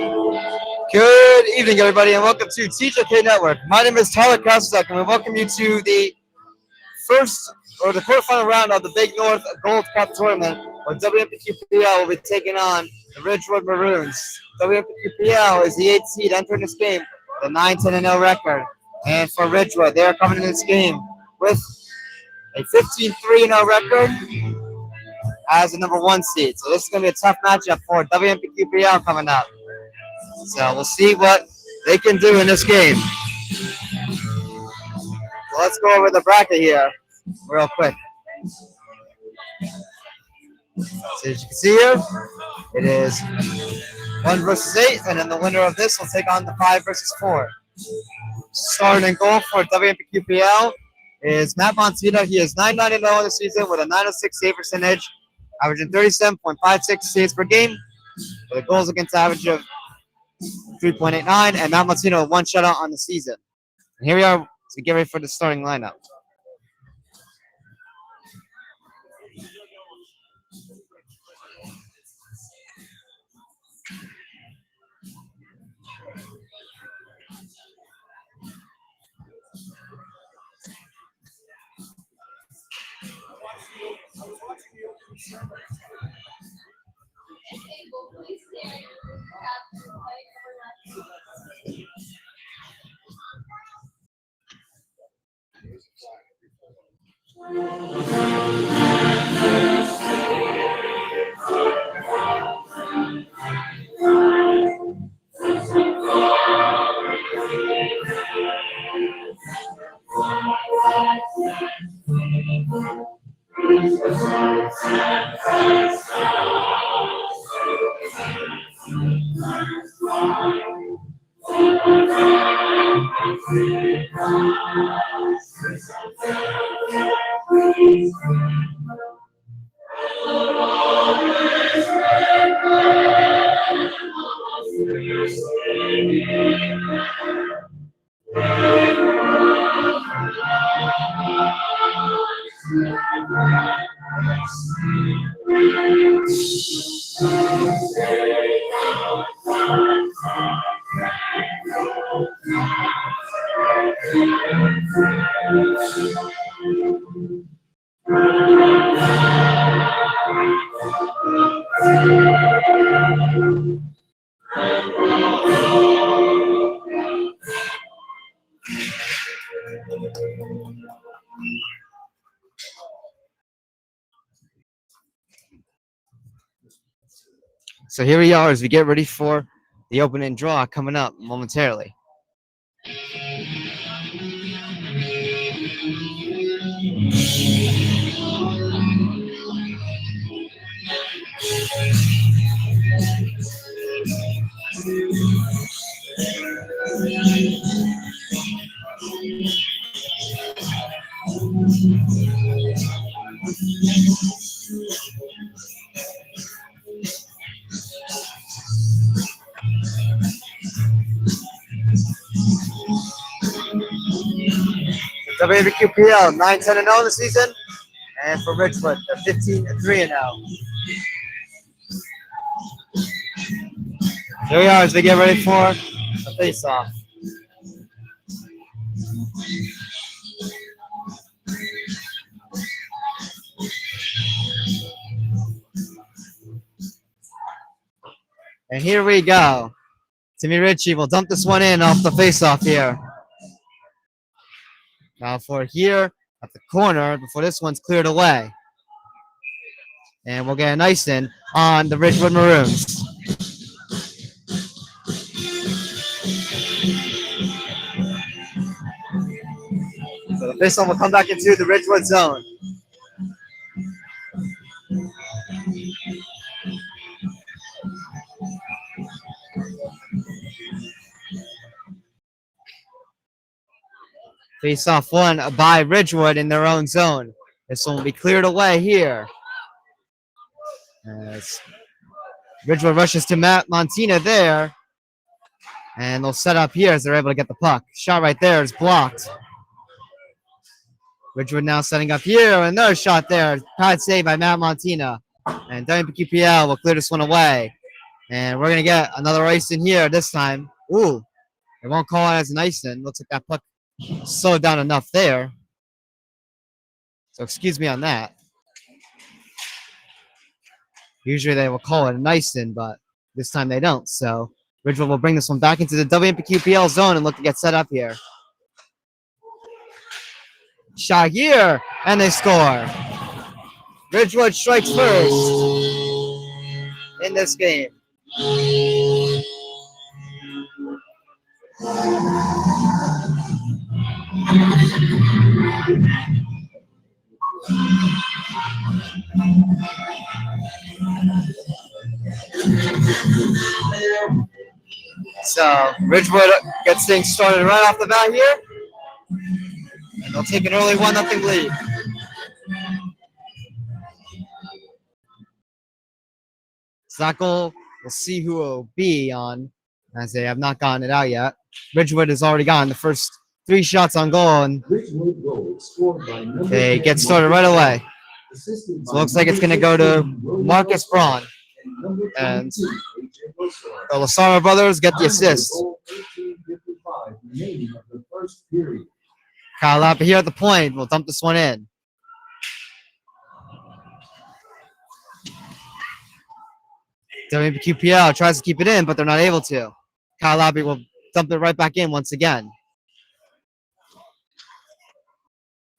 Good evening, everybody, and welcome to TJK Network. My name is Tyler Kostak, and we welcome you to the quarterfinal round of the Big North Gold Cup tournament, where WMPQPL will be taking on the Ridgewood Maroons. WMPQPL is the 8th seed entering this game with a 9-10-0 record, and for Ridgewood, they are coming in this game with a 15-3-0 record as the number 1 seed. So this is going to be a tough matchup for WMPQPL coming up. So we'll see what they can do in this game. So let's go over the bracket here real quick. So as you can see here, it is 1 versus 8, and then the winner of this will take on the 5 versus 4. Starting in goal for WMPQPL is Matt Montino. He is 9-9-0 in the season with a 906 save percentage, averaging 37.56 saves per game, with a goals against average of 3.89, and Matt Montino 1 shutout on the season. And here we are to get ready for the starting lineup. So here we are as we get ready for the opening draw coming up momentarily. WMPQPL 9-10-0 in the season, and for Ridgewood, they're 15-3-0. Here we are as we get ready for the face-off. And here we go. Timmy Ritchie will dump this one in off the face-off here. Now for here at the corner before this one's cleared away. And we'll get an icing on the Ridgewood Maroons. So the face-off will come back into the Ridgewood zone. Face-off won by Ridgewood in their own zone. This one will be cleared away here. As Ridgewood rushes to Matt Montina there. And they'll set up here as they're able to get the puck. Shot right there is blocked. Ridgewood now setting up here. Another shot there. Tied save by Matt Montina. And WMPQPL will clear this one away. And we're going to get another ice in here this time. Ooh, they won't call it as an ice in. Looks like that puck slowed down enough there. So excuse me on that. Usually they will call it an ice in, but this time they don't. So Ridgewood will bring this one back into the WMPQPL zone and look to get set up here. Shot here, and they score. Ridgewood strikes first in this game. So Ridgewood gets things started right off the bat here. And they'll take an early 1-0 lead. Slackle, we'll see who will be on, as they have not gotten it out yet. Ridgewood has already gotten the first 3 shots on goal, and they get started right away. So it looks like it's going to go to Marcus Braun. And the Lasara brothers get the assist. Kyle Lappa here at the point. We'll dump this one in. WMPQPL tries to keep it in, but they're not able to. Kyle Lappa will dump it right back in once again.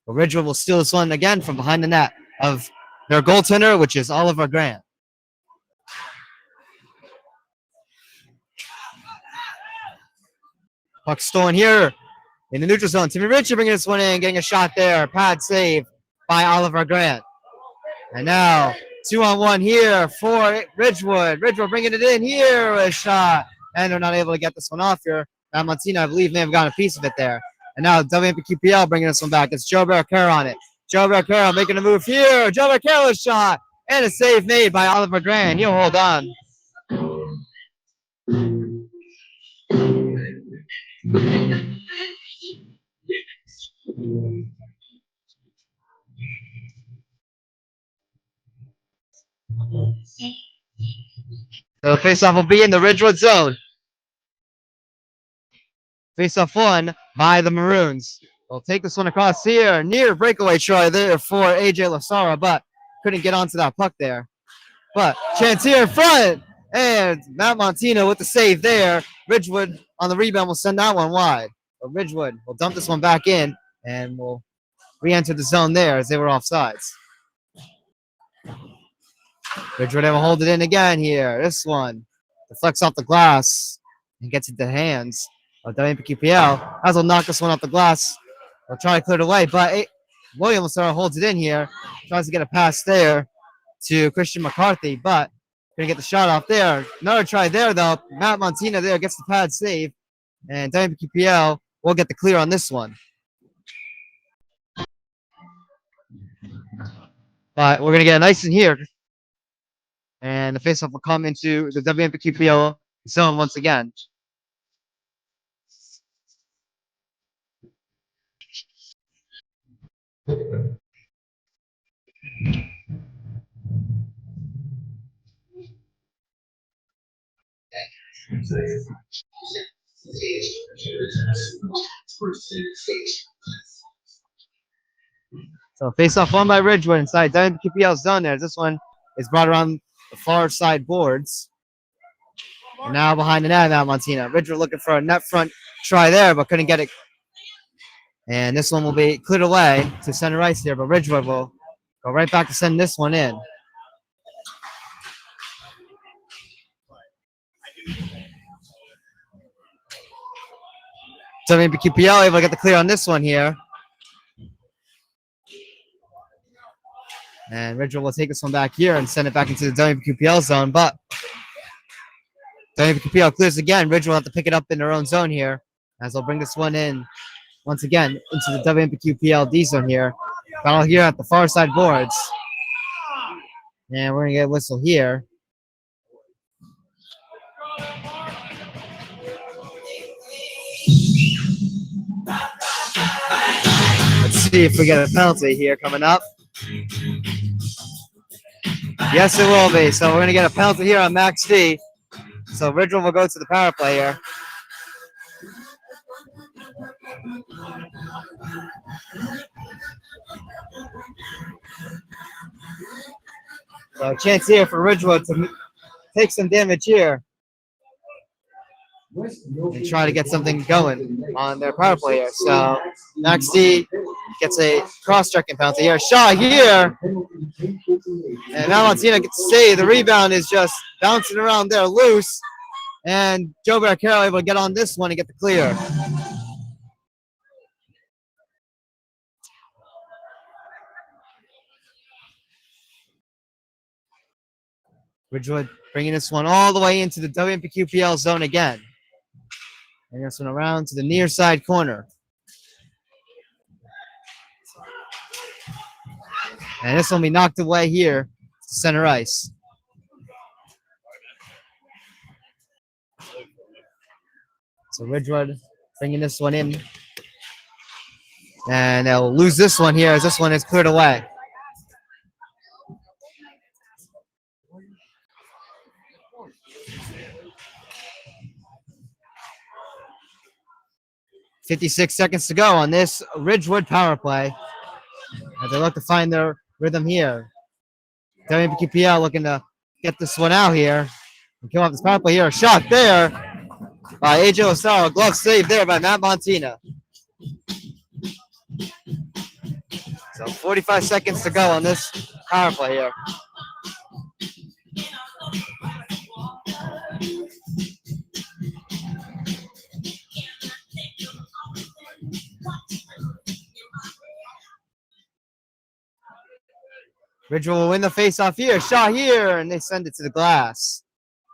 But Ridgewood will steal this one again from behind the net of their goaltender, which is Oliver Grant. Puck stolen here in the neutral zone. Timmy Richard bringing this one in, getting a shot there. Pad save by Oliver Grant. And now 2-on-1 here for Ridgewood. Ridgewood bringing it in here with a shot. And they're not able to get this one off here. Matt Montina, I believe, may have gotten a piece of it there. And now WMPQPL bringing this one back. It's Joe Barricaro on it. Joe Barricaro making a move here. Joe Barricaro's shot. And a save made by Oliver Grant. He'll hold on. So the faceoff will be in the Ridgewood zone. Faceoff won by the Maroons. They'll take this one across here. Near breakaway try there for AJ Lasara, but couldn't get onto that puck there. But chance here in front. And Matt Montino with the save there. Ridgewood on the rebound will send that one wide. But Ridgewood will dump this one back in and will re-enter the zone there as they were offsides. Ridgewood will hold it in again here. This one deflects off the glass and gets into the hands of WMPQPL. As will knock this one off the glass. They'll try to clear it away, but William Lasara holds it in here. Tries to get a pass there to Christian McCarthy, but gonna get the shot off there. Another try there though. Matt Montina there gets the pad save, and WMPQPL will get the clear on this one. But we're gonna get a nice in here, and the faceoff will come into the WMPQPL zone once again. So face-off won by Ridgewood inside WMPQPL's zone there. This one is brought around the far side boards. And now behind the net now, Montina. Ridgewood looking for a net front try there, but couldn't get it. And this one will be cleared away to center ice here, but Ridgewood will go right back to send this one in. WMPQPL able to get the clear on this one here. And Ridgewood will take this one back here and send it back into the WMPQPL zone, but WMPQPL clears again. Ridgewood will have to pick it up in their own zone here as they'll bring this one in once again into the WMPQPL D zone here. Battle here at the far side boards. And we're going to get a whistle here. Let's see if we get a penalty here coming up. Yes, it will be. So we're going to get a penalty here on Max D. So Ridgewood will go to the power play here. So a chance here for Ridgewood to take some damage here and try to get something going on their power play here. So Max D gets a cross-checking penalty here. Shot here. And Valentina gets to say the rebound is just bouncing around there loose. And Joe Barricaro able to get on this one and get the clear. Ridgewood bringing this one all the way into the WMPQPL zone again. Bring this one around to the near side corner. And this one will be knocked away here to center ice. So Ridgewood bringing this one in. And they'll lose this one here as this one is cleared away. .56 seconds to go on this Ridgewood power play as they look to find their rhythm here. WMPQPL looking to get this one out here and kill off this power play here. A shot there by AJ Lozaro. Glove save there by Matt Montina. So 45 seconds to go on this power play here. Ridgewood will win the face-off here. Shot here, and they send it to the glass.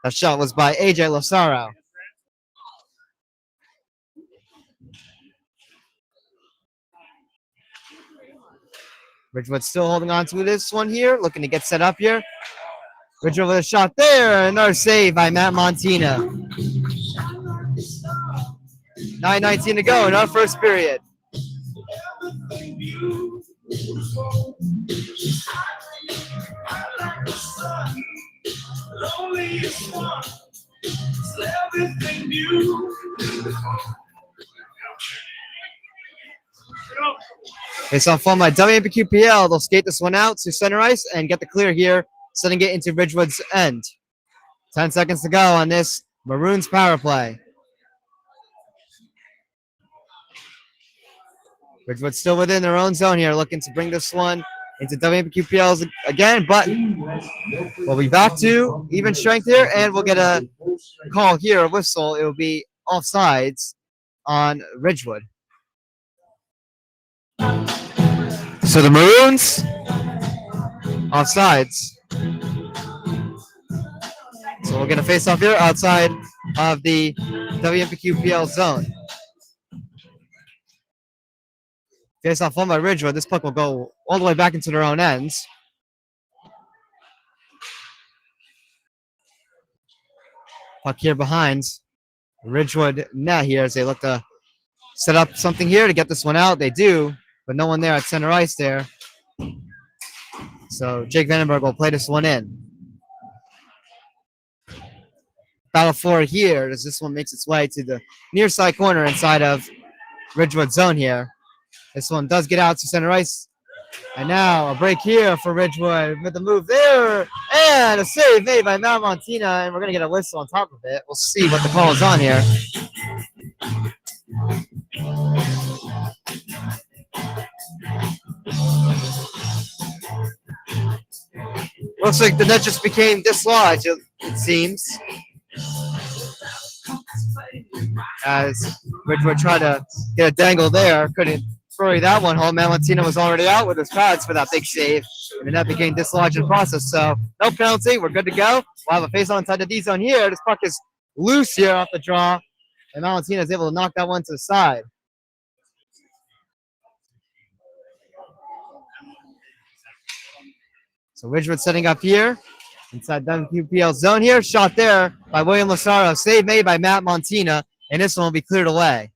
That shot was by AJ Lozaro. Ridgewood still holding on to this one here, looking to get set up here. Ridgewood with a shot there. Another save by Matt Montina. 9:19 to go in our first period. It's on fun by WMPQPL. They'll skate this one out to center ice and get the clear here, sending it into Ridgewood's end. 10 seconds to go on this Maroons power play. Ridgewood still within their own zone here, looking to bring this one into WMPQPL's again, but we'll be back to even strength here, and we'll get a call here, a whistle. It will be offsides on Ridgewood. So the Maroons, offsides. So we're going to face off here outside of the WMPQPL zone. Face off one by Ridgewood. This puck will go all the way back into their own ends. Puck here behind Ridgewood net here as they look to set up something here to get this one out. They do, but no one there at center ice there. So Jake Vandenberg will play this one in. Battle for it here as this one makes its way to the near side corner inside of Ridgewood zone here. This one does get out to center ice. And now a break here for Ridgewood with the move there. And a save made by Matt Montina. And we're going to get a whistle on top of it. We'll see what the call is on here. Looks like the net just became dislodged, it seems. As Ridgewood tried to get a dangle there. Couldn't throw that one home. Valentina was already out with his pads for that big save. And the net became dislodged in the process. So no penalty. We're good to go. We'll have a face on inside the D zone here. This puck is loose here off the draw. And Valentina is able to knock that one to the side. So Ridgewood setting up here. Inside WQPL zone here. Shot there by William Lozaro. Save made by Matt Montina. And this one will be cleared away.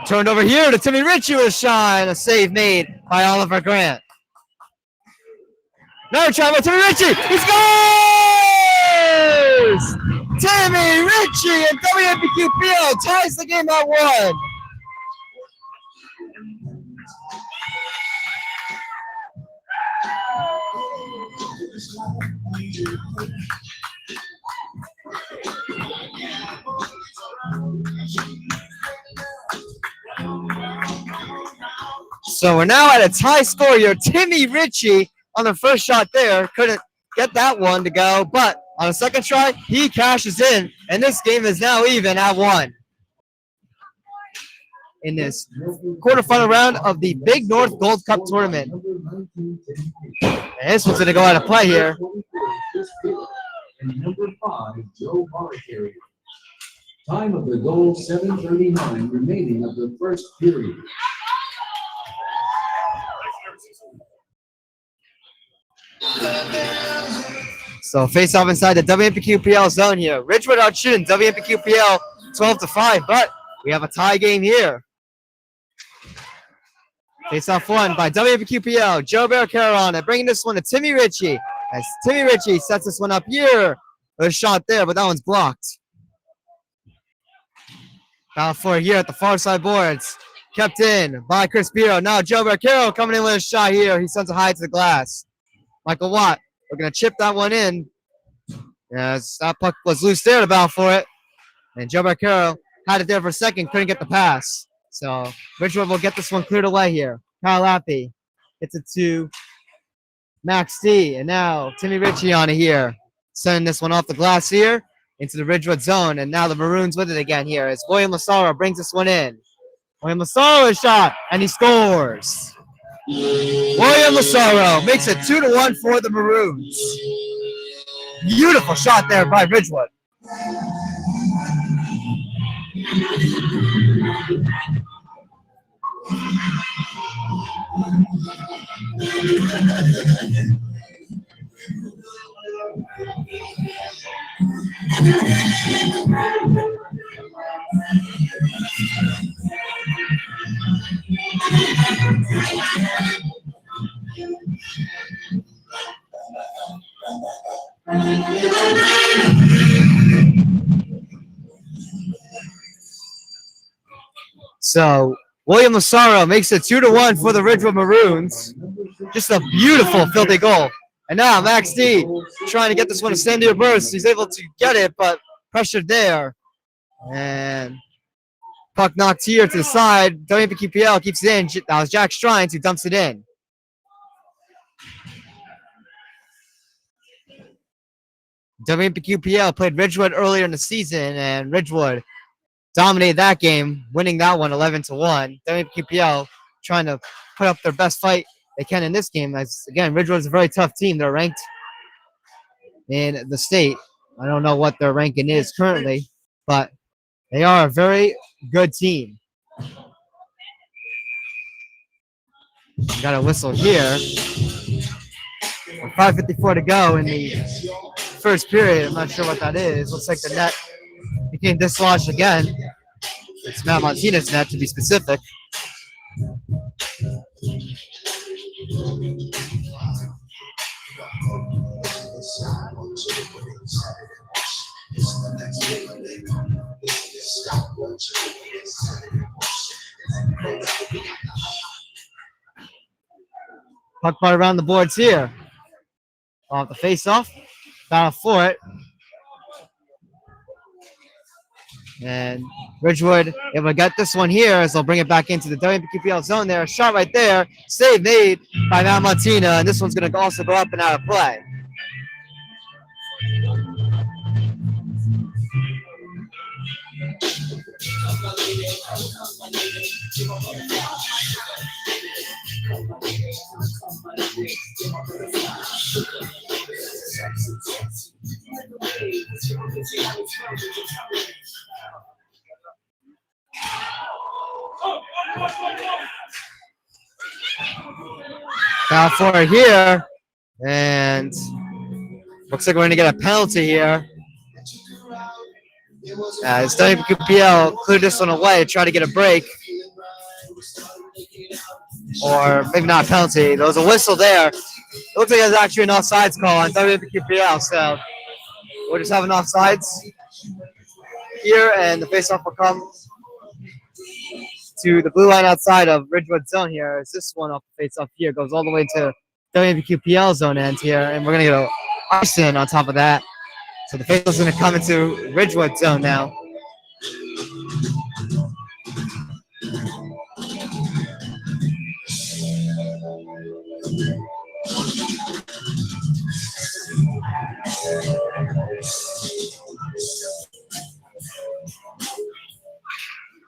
Turned over here to Timmy Ritchie with a shot. A save made by Oliver Grant. Another try by Timmy Ritchie. He scores! Timmy Ritchie and WMPQPL ties the game at 1. So we're now at a tie score here. Timmy Ritchie on the first shot there couldn't get that one to go, but on the second try, he cashes in, and this game is now even at 1. In this quarterfinal round of the Big North Gold Cup tournament. And this one's going to go out of play here. Number 5, Joe Barker. Time of the goal, 7:39 remaining of the first period. So face off inside the WMPQPL zone here. Ridgewood out shooting WMPQPL 12-5, but we have a tie game here. Face off won by WMPQPL. Joe Barricaro on it, bringing this one to Timmy Ritchie. As Timmy Ritchie sets this one up here. A shot there, but that one's blocked. Foul for here at the far side boards. Kept in by Chris Biro. Now Joe Barricaro coming in with a shot here. He sends it high to the glass. Michael Watt, we're going to chip that one in. As that puck was loose there to battle for it. And Joe Barricaro had it there for a second, couldn't get the pass. So Ridgewood will get this one cleared away here. Kyle Lappy gets it to Max D. And now Timmy Ritchie on it here. Sending this one off the glass here into the Ridgewood zone. And now the Maroons with it again here as William Massaro brings this one in. William Massaro is shot, and he scores. William Massaro makes it 2-1 for the Maroons. Beautiful shot there by Ridgewood. So William Massaro makes it 2-1 for the Ridgewood Maroons. Just a beautiful filthy goal. And now Max D trying to get this one to Sandy Burst. He's able to get it, but pressured there. And puck knocked here to the side. WMPQPL keeps it in. That was Jack Strines who dumps it in. WMPQPL played Ridgewood earlier in the season, and Ridgewood dominated that game, winning that one 11-1. WMPQPL trying to put up their best fight they can in this game. As again, Ridgewood is a very tough team. They're ranked in the state. I don't know what their ranking is currently, but they are a very good team. Got a whistle here. 5:54 to go in the first period. I'm not sure what that is. Looks like the net became dislodged again. It's Matt Martinez's net, to be specific. Puck brought around the boards here. Off the face-off. Battle for it. And Ridgewood able to get this one here as they'll bring it back into the WMPQPL zone there. A shot right there. Save made by Matt Montina. And this one's going to also go up and out of play. Foul for it here, and looks like we're going to get a penalty here. As WMPQPL cleared this one away, try to get a break. Or maybe not a penalty. There was a whistle there It looks like there's actually an offsides call on WMPQPL, so we'll just have an offsides here, and the faceoff will come to the blue line outside of Ridgewood zone here. As this one off the faceoff here goes all the way to WMPQPL zone end here, and we're gonna get a arson on top of that. So the faceoff is gonna come into Ridgewood zone now.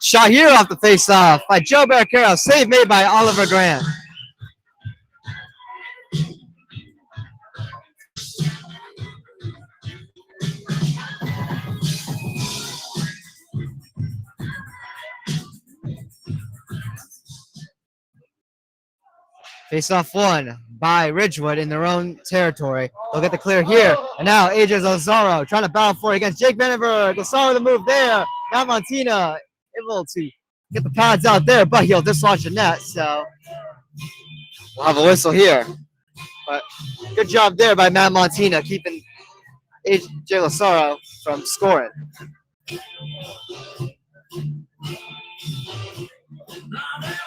Shot here off the face-off by Joe Barricaro. Save made by Oliver Grant. Face-off one by Ridgewood in their own territory. They'll get the clear here. And now AJ Lazaro trying to battle for it against Jake Vandenberg. Lazaro the move there. Now Montina able to get the pads out there, but he'll dislodge the net. So we'll have a whistle here. But good job there by Matt Montina keeping AJ Lazaro from scoring.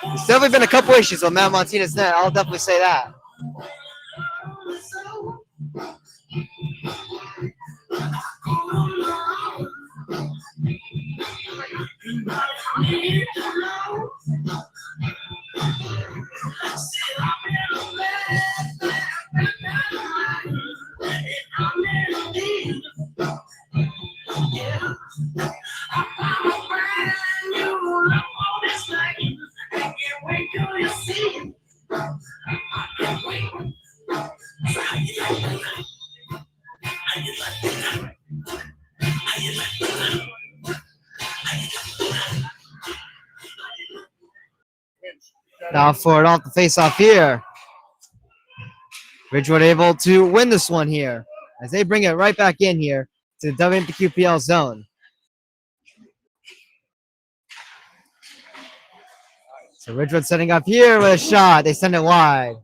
There's definitely been a couple issues with Matt Montina's net. I'll definitely say that. Now for it off the face-off here. Ridgewood able to win this one here as they bring it right back in here to the WMPQPL zone. So Ridgewood setting up here with a shot. They send it wide.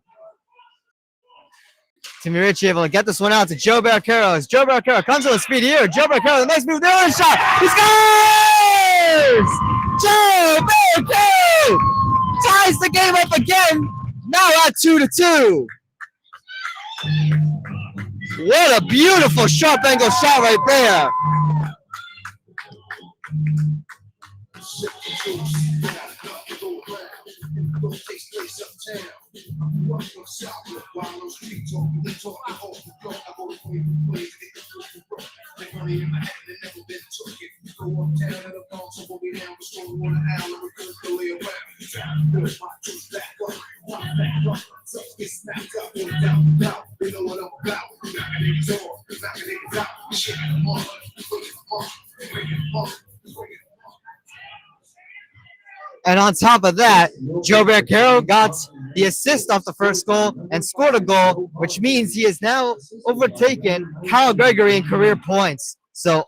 Timmy Ritchie able to get this one out to Joe Barricaro. As Joe Barricaro comes with speed here. Joe Barricaro, the nice move there with a shot. He scores! Joe Barricaro ties the game up again. Now at 2-2. What a beautiful sharp angle shot right there. And on top of that, Joe Barricaro got the assist off the first goal and scored a goal, which means he has now overtaken Kyle Gregory in career points. So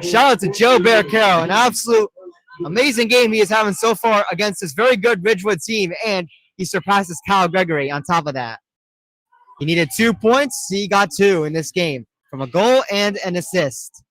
shout out to Joe Barricaro, an absolute amazing game he is having so far against this very good Ridgewood team, and he surpasses Kyle Gregory on top of that. He needed 2 points. He got 2 in this game from a goal and an assist.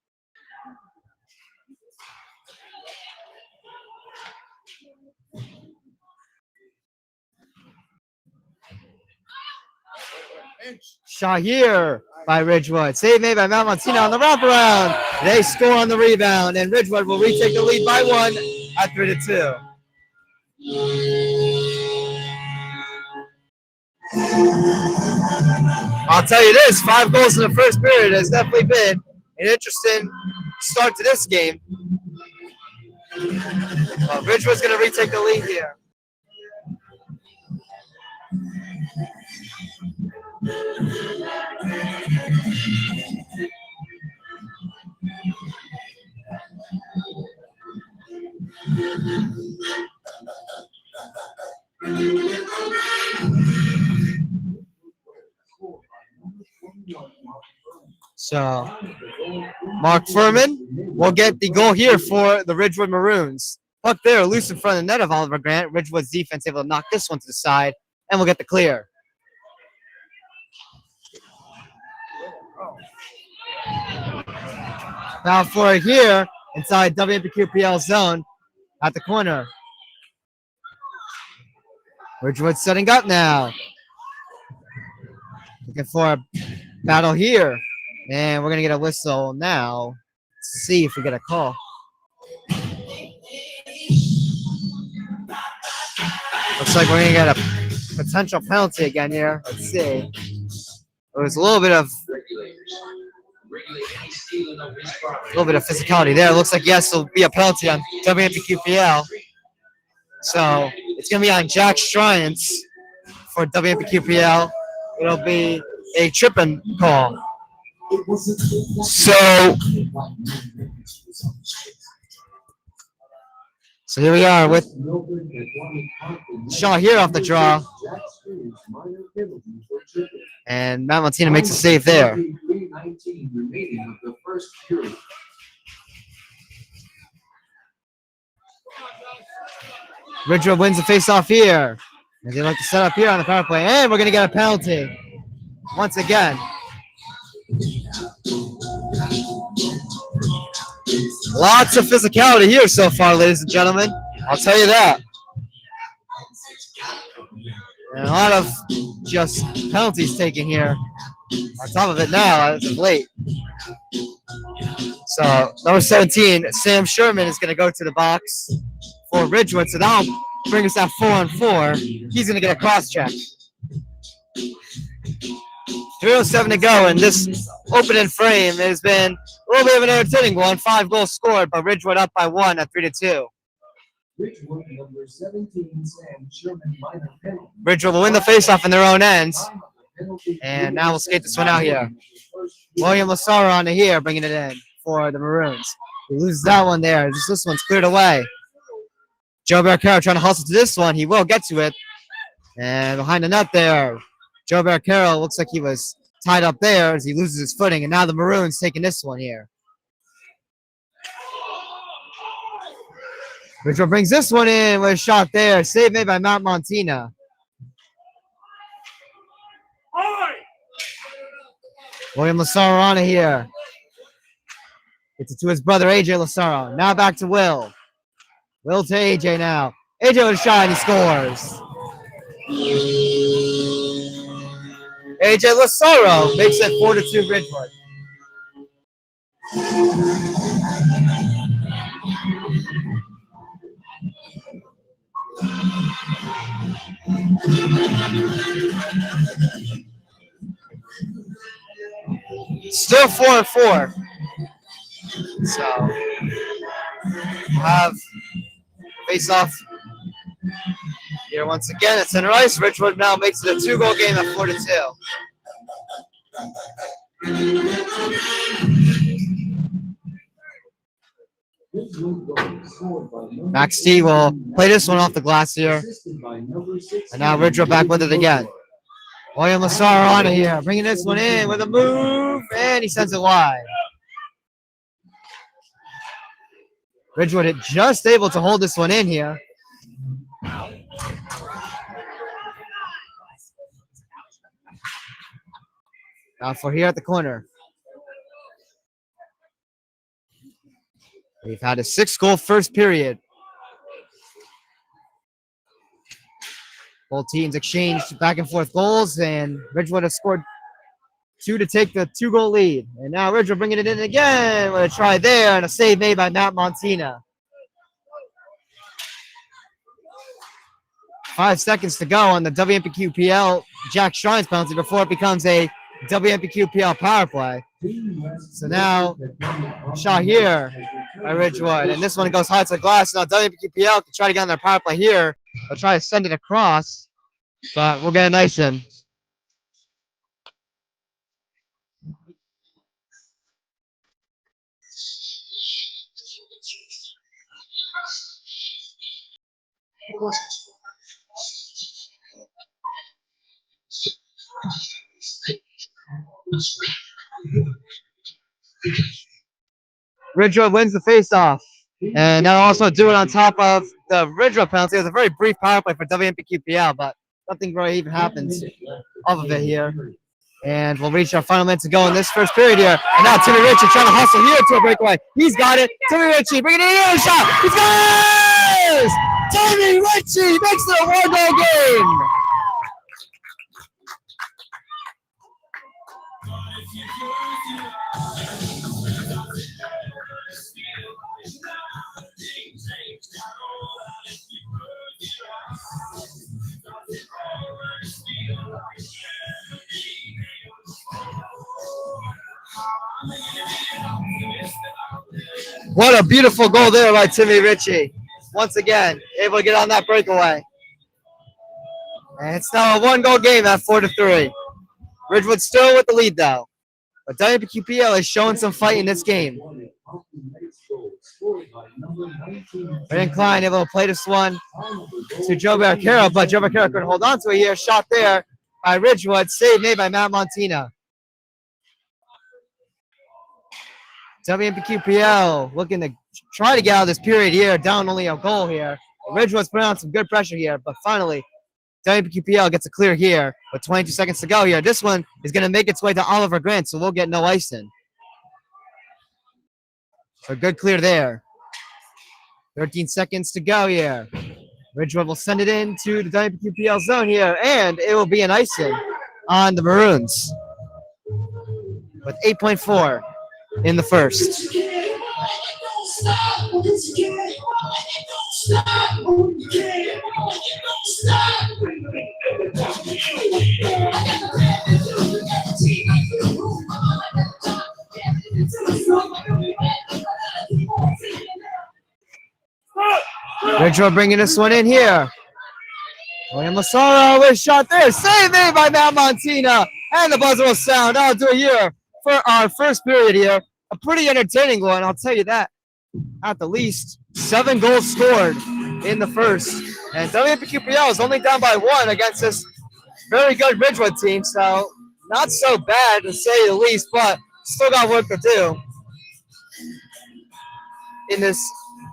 Shot here by Ridgewood. Save made by Matt Montina on the wraparound. They score on the rebound, and Ridgewood will retake the lead by 1 at 3-2. I'll tell you this, 5 goals in the first period has definitely been an interesting start to this game. Ridgewood's going to retake the lead here. So Mark Furman will get the goal here for the Ridgewood Maroons. Puck there, loose in front of the net of Oliver Grant. Ridgewood's defense able to knock this one to the side, and we'll get the clear. Foul for here inside WMPQPL zone at the corner. Ridgewood setting up now. Looking for a battle here. And we're going to get a whistle now. Let's see if we get a call. Looks like we're going to get a potential penalty again here. Let's see. There was a little bit of physicality there. It looks like, yes, there'll be a penalty on WMPQPL. So it's going to be on Jack Stryance for WMPQPL. It'll be a tripping call. So here we are with Shaw here off the draw. And Matt Montina makes a save there. Ridgewood wins the face-off here. As they like to set up here on the power play. And we're going to get a penalty once again. Lots of physicality here so far, ladies and gentlemen. I'll tell you that. And a lot of just penalties taken here. On top of it now, as of late. So, number 17, Sam Sherman is going to go to the box for Ridgewood. So that'll bring us at 4-on-4. He's going to get a cross-check. 3:07 to go, and this opening frame has been a little bit of an entertaining one. 5 goals scored, but Ridgewood up by 1 at 3-2. Ridgewood, number 17, Sam Sherman, minor penalty. Ridgewood will win the faceoff in their own ends. And now we'll skate this one out here. William Lasara on to here, bringing it in for the Maroons. He loses that one there. This one's cleared away. Joe Barricaro trying to hustle to this one. He will get to it. And behind the net there, Joe Barricaro looks like he was tied up there as he loses his footing. And now the Maroons taking this one here. Ridgewood brings this one in with a shot there. Save made by Matt Montina. William Lasaro on it here. Gets it to his brother, AJ Lasaro. Now back to Will. Will to AJ now. AJ with a shot and he scores. AJ Lasaro makes it 4-2 Ridgewood. Still 4-4. So have face off here once again at center ice. Ridgewood now makes it a 2-goal game at 4-2. Max T will play this one off the glass here. And now Ridgewood back with it again. William Lasaro on it here, bringing this one in with a move, and he sends it wide. Ridgewood just able to hold this one in here. Now for here at the corner. We've had a 6-goal first period. Both teams exchanged back and forth goals, and Ridgewood has scored 2 to take the 2-goal lead. And now Ridgewood bringing it in again with a try there and a save made by Matt Montina. 5 seconds to go on the WMPQPL Jack Shrines penalty before it becomes a WMPQPL power play. So now shot here by Ridgewood, and this one goes high to the glass. Now WMPQPL can try to get on their power play here. They'll try to send it across, but we'll get a nice in. Ridgewood wins the faceoff, and they'll also do it on top of the Ridgewood penalty. It was a very brief power play for WMPQPL, but nothing really even happens off of it here. And we'll reach our final minutes to go in this first period here. And now Timmy Ritchie trying to hustle here to a breakaway. He's got it. Timmy Ritchie bringing it in. Shot. He scores! Timmy Ritchie makes it a one-goal game. What a beautiful goal there by Timmy Ritchie. Once again, able to get on that breakaway. And it's now a one-goal game at 4-3. Ridgewood still with the lead though. But WMPQPL is showing some fight in this game. Brandon Klein able to play this one to Joe Barricaro, but Joe Barricaro couldn't hold on to it here. Shot there by Ridgewood, save made by Matt Montina. WMPQPL looking to try to get out of this period here, down only a goal here. Ridgewood's putting on some good pressure here, but finally, WMPQPL gets a clear here with 22 seconds to go here. This one is going to make its way to Oliver Grant, so we'll get no icing. So good clear there. 13 seconds to go here. Ridgewood will send it in to the WMPQPL zone here, and it will be an icing on the Maroons with 8.4 in the first. Ridgewood bringing this one in here. William Massaro with a shot there. Save made by Matt Montina. And the buzzer will sound. I'll do it here for our first period here. A pretty entertaining one, I'll tell you that. At the least, 7 goals scored in the first. And WMPQPL is only down by 1 against this very good Ridgewood team. So not so bad to say the least, but still got work to do in this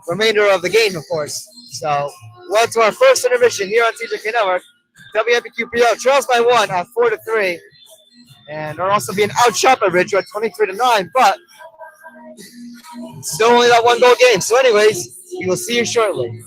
remainder of the game, of course. So, well, to our first intermission here on TJK Network. WMPQPL trails by 1 at 4-3, and are also being outshot by Ridgewood 23-9. But still only that 1-goal game. So, anyways, we will see you shortly.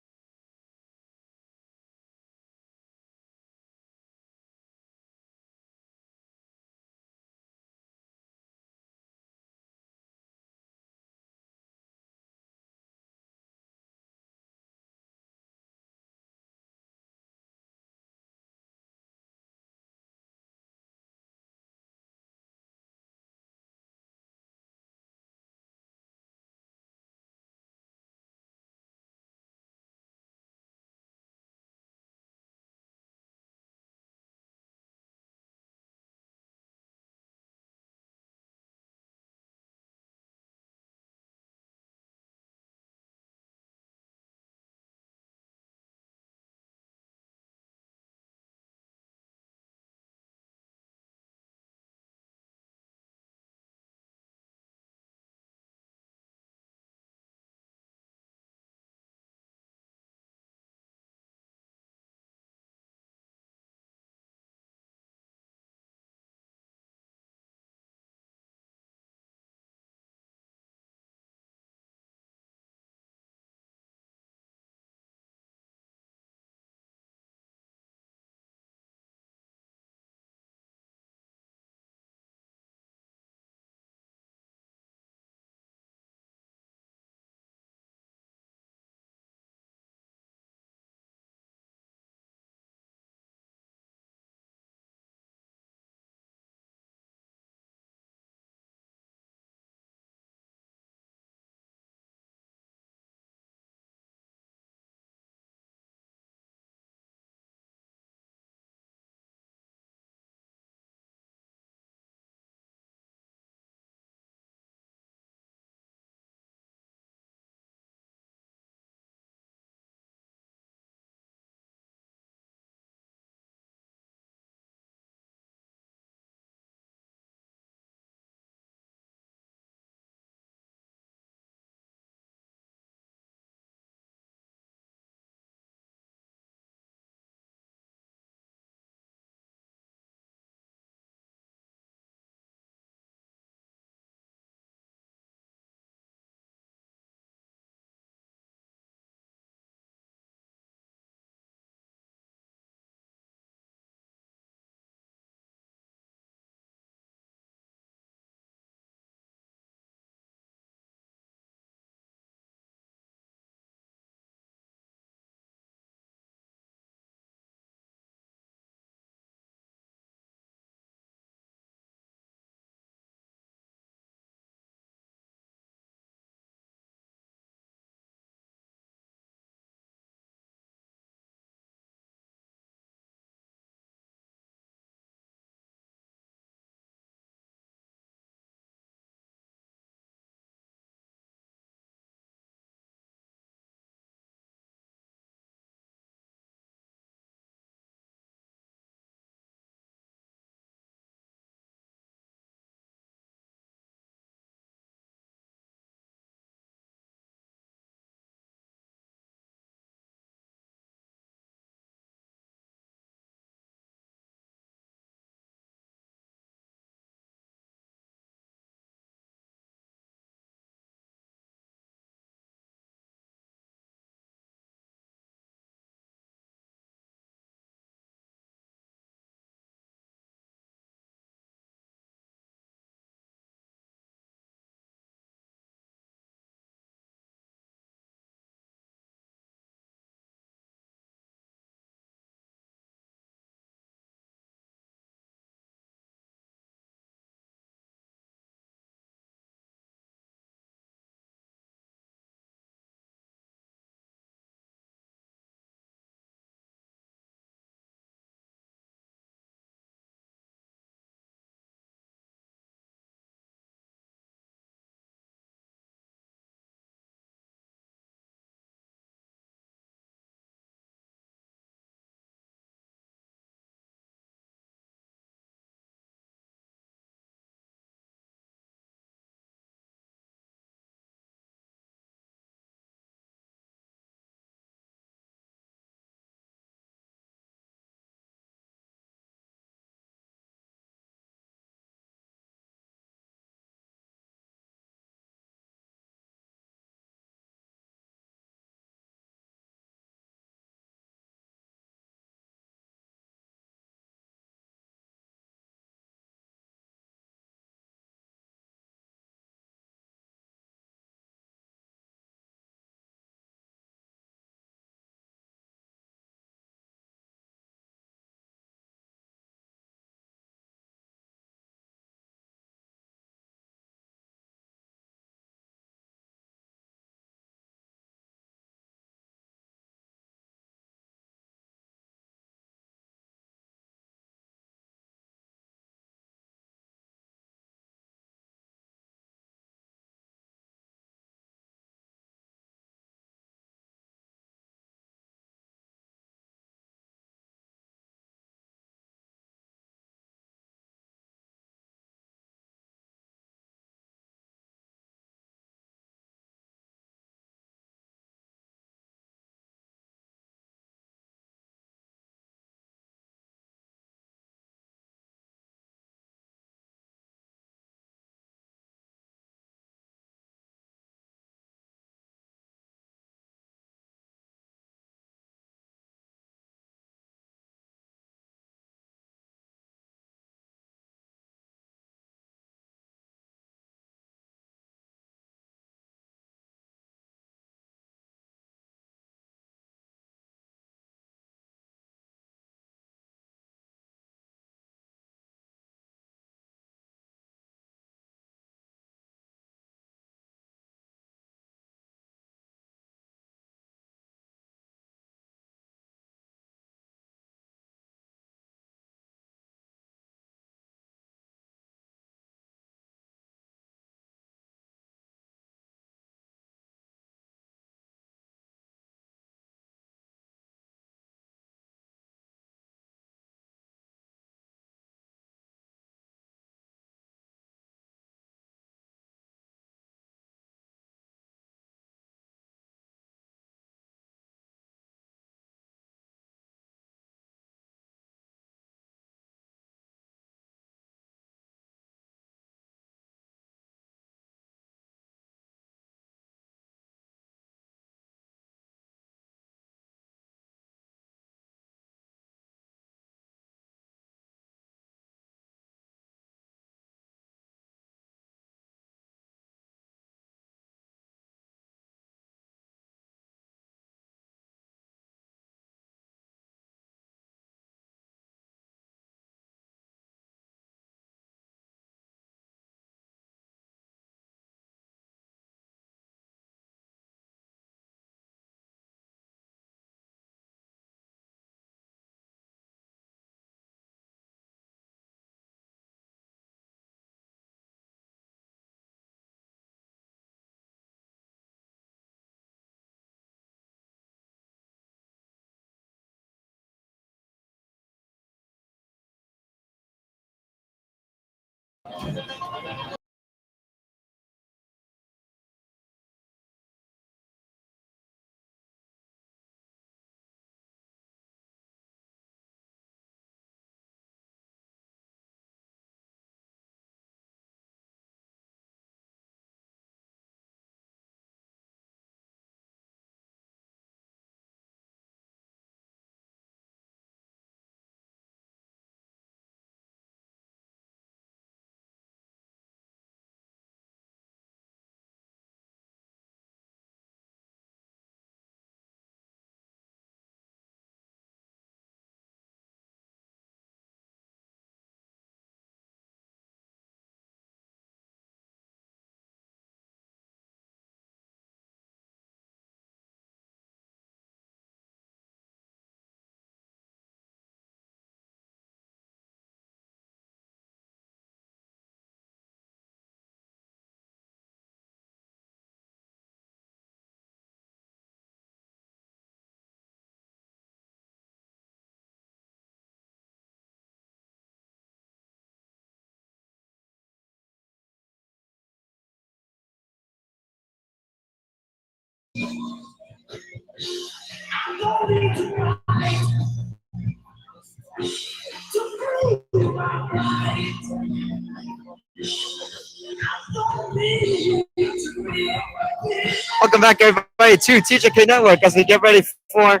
Welcome back, everybody, to TJK Network as we get ready for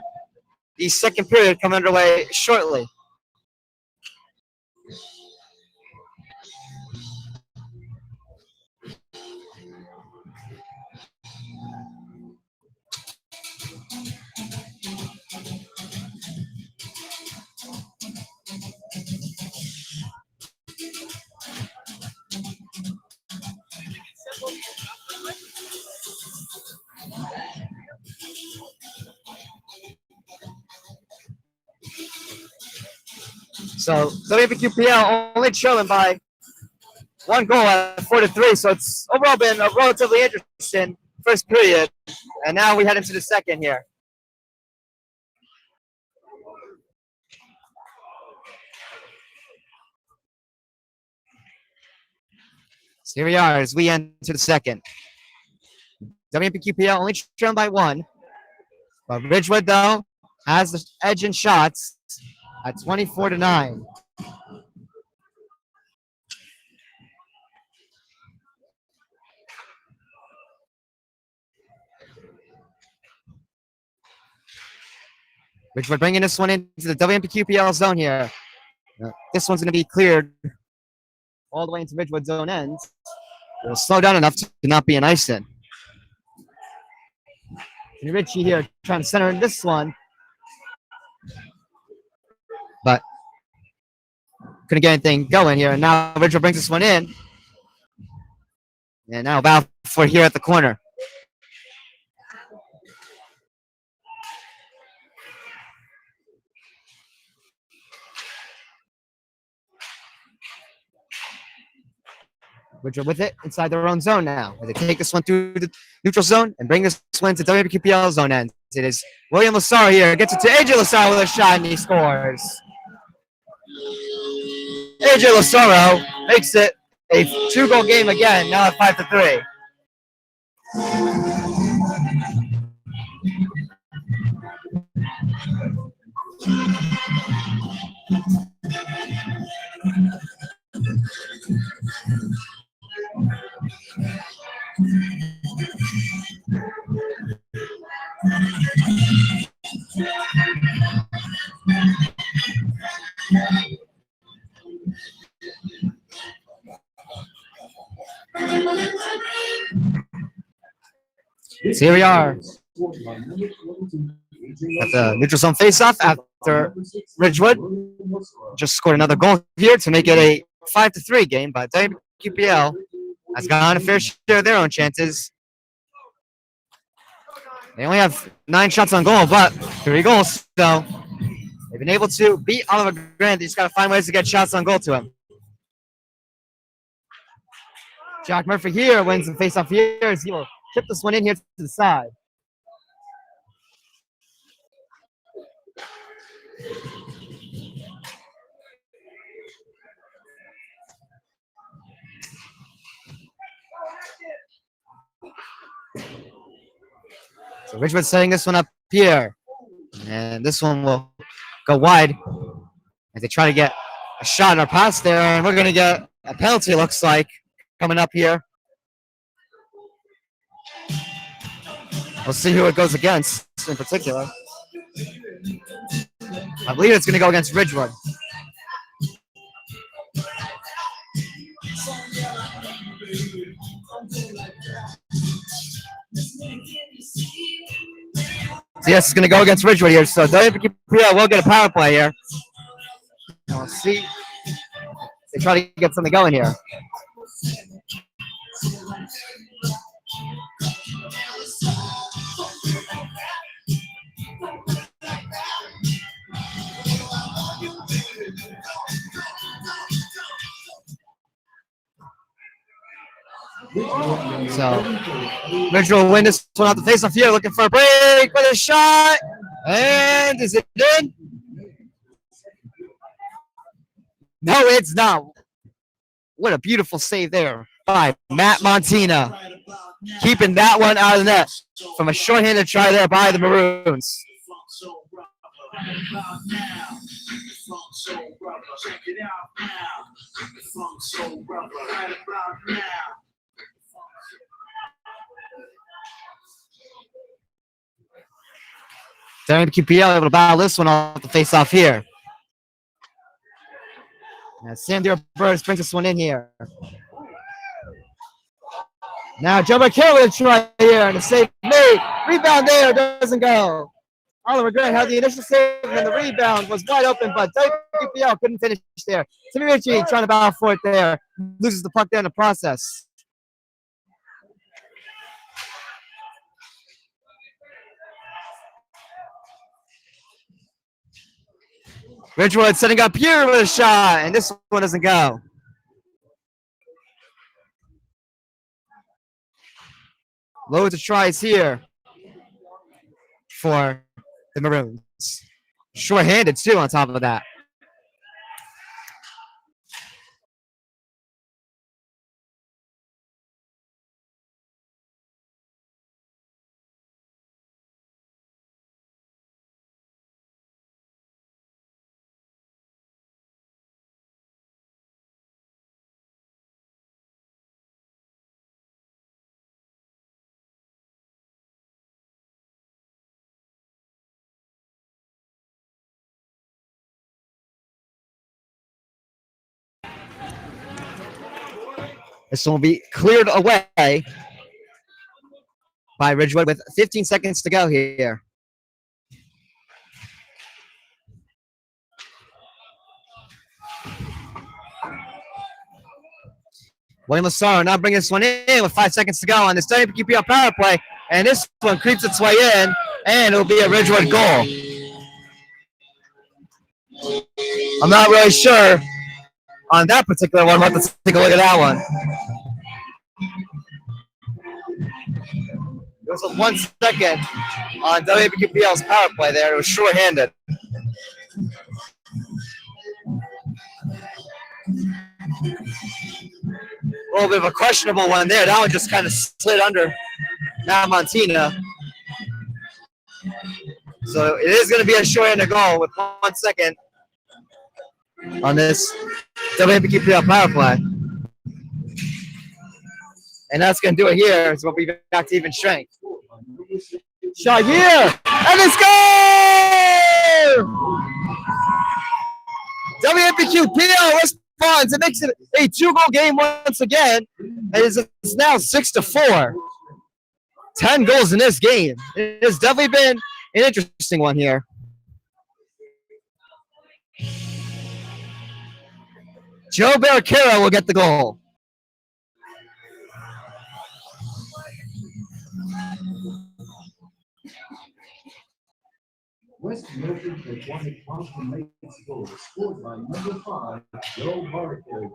the second period coming underway shortly. So WMPQPL only trailing by one goal at 4-3. So it's overall been a relatively interesting first period, and now we head into the second here. So here we are as we enter the second. WMPQPL only trailing by one, but Ridgewood though has the edge in shots at 24-9. Ridgewood bringing this one into the WMPQPL zone here. This one's going to be cleared all the way into Ridgewood's zone end. It'll slow down enough to not be an ice in. And Richie here trying to center in this one, but couldn't get anything going here. And now Ridgewood brings this one in. And now Balfour here at the corner. Ridgewood with it inside their own zone now. They take this one through the neutral zone and bring this one to WPQPL zone end. It is William Lassar here. Gets it to AJ Lassar with a shot and he scores. AJ Lassaro makes it a 2-goal game again, now at 5-3. So here we are at the neutral zone faceoff after Ridgewood just scored another goal here to make it a 5-3 game. But WQPL has gotten a fair share of their own chances. They only have 9 shots on goal, but 3 goals. So they've been able to beat Oliver Grant. They just got to find ways to get shots on goal to him. Jack Murphy here wins the faceoff here as he will chip this one in here to the side. So Ridgewood setting this one up here. And this one will go wide as they try to get a shot or pass there. And we're going to get a penalty, looks like, coming up here. We'll see who it goes against in particular. I believe it's going to go against Ridgewood. So yes, it's going to go against Ridgewood here. So WMPQPL will get a power play here. And we'll see. They try to get something going here. So Ridgewood will win this one off the face-off here, looking for a break with a shot. And is it in? No, it's not. What a beautiful save there by Matt Montina. Keeping that one out of the net from a shorthanded try there by the Maroons. WMPQPL able to battle this one off the face-off here. And Sam Burris brings this one in here. Now Joe McHale with a try here and a save made. Rebound there, doesn't go. Oliver Grant had the initial save and the rebound was wide open, but WMPQPL couldn't finish there. Timmy Ritchie trying to battle for it there. Loses the puck there in the process. Ridgewood setting up here with a shot, and this one doesn't go. Loads of tries here for the Maroons. Short-handed, too, on top of that. This will be cleared away by Ridgewood with 15 seconds to go here. William Lassaro now bringing this one in with 5 seconds to go on this WMPQPL power play. And this one creeps its way in, and it'll be a Ridgewood goal. I'm not really sure on that particular one. We'll have to take a look at that one. It was a 1 second on WMPQPL's power play there. It was short-handed. A little bit of a questionable one there. That one just kind of slid under Matt Montina. So it is going to be a short-handed goal with 1 second on this WMPQPL power play. And that's going to do it here. So we'll be back to even strength. Shot here. And it's goal! WMPQPL responds. It makes it a 2-goal game once again. It's now 6-4. 10 goals in this game. It has definitely been an interesting one here. Joe Barracara will get the goal. West Milton Pequannock promptly makes goal, scored by number 5, Joe Barker.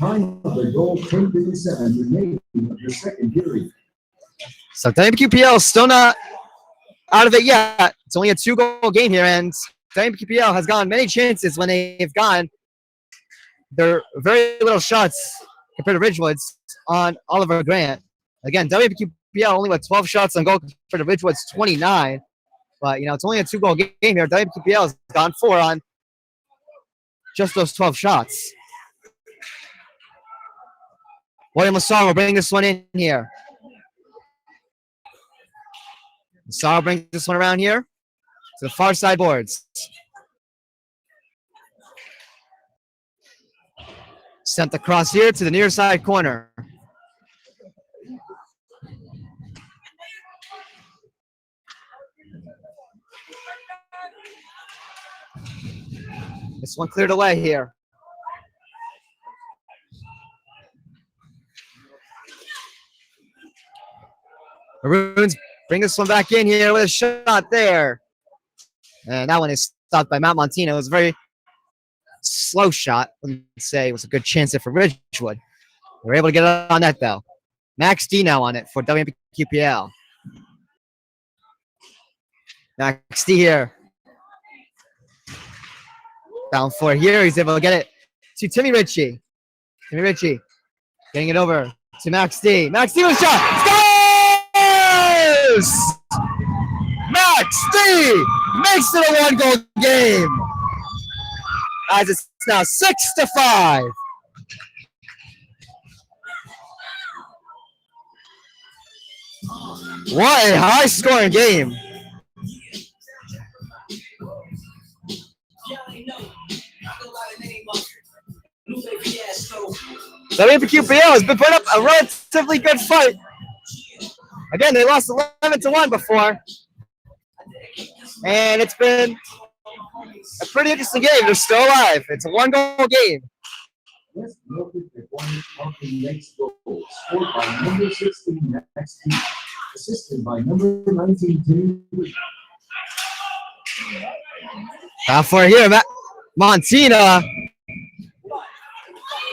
Time of the goal, 10:57 remaining of the second period. So WMPQPL still not out of it yet. It's only a 2-goal game here, and WMPQPL has gotten many chances when they've gotten their very little shots compared to Ridgewood's on Oliver Grant. Again, WMPQPL WMPQPL only with 12 shots on goal for the Ridgewood's 29. But, you know, it's only a 2-goal game here. WMPQPL has gone 4 on just those 12 shots. William Lassar will bring this one in here. Lassar brings this one around here to the far side boards. Sent across here to the near side corner. This one cleared away here. Maroons bring this one back in here with a shot there. And that one is stopped by Matt Montino. It was a very slow shot. I wouldn't say it was a good chance there for Ridgewood. They were able to get on that, though. Max D now on it for WMPQPL. Max D here. Down 4 here. He's able to get it to Timmy Ritchie. Timmy Ritchie getting it over to Max D. Max D with a shot. Scores! Max D makes it a 1-goal game. As it's now 6-5. What a high-scoring game. WMPQPL has been putting up a relatively good fight. Again, they lost 11-1 before. And it's been a pretty interesting game. They're still alive. It's a 1-goal game. Let's look at the Pequannock next goal, scored by number 16, Max D, assisted by number 19, Timmy. Out for here, Montina.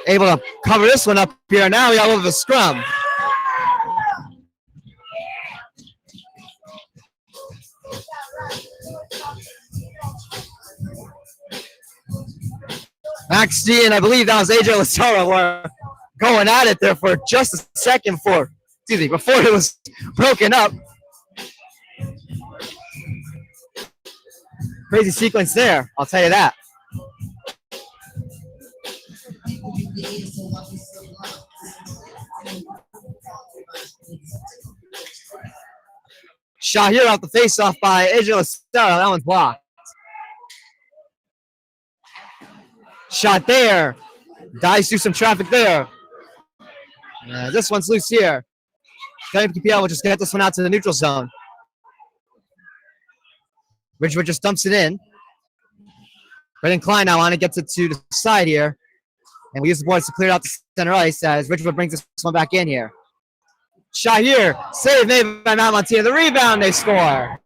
Able to cover this one up here. Now we got over the scrum. Max D and I believe that was AJ Lassara were going at it there for just a second before it was broken up. Crazy sequence there, I'll tell you that. Shot here out the face-off by AJ Lassara. That one's blocked. Shot there. Dives through some traffic there. This one's loose here. WMPQPL will just get this one out to the neutral zone. Ridgewood just dumps it in. Brendan Klein now on it, gets it to the side here. And we use the boards to clear out the center ice as Ridgewood brings this one back in here. Shot here. Save made by Matt Montina. The rebound, they score.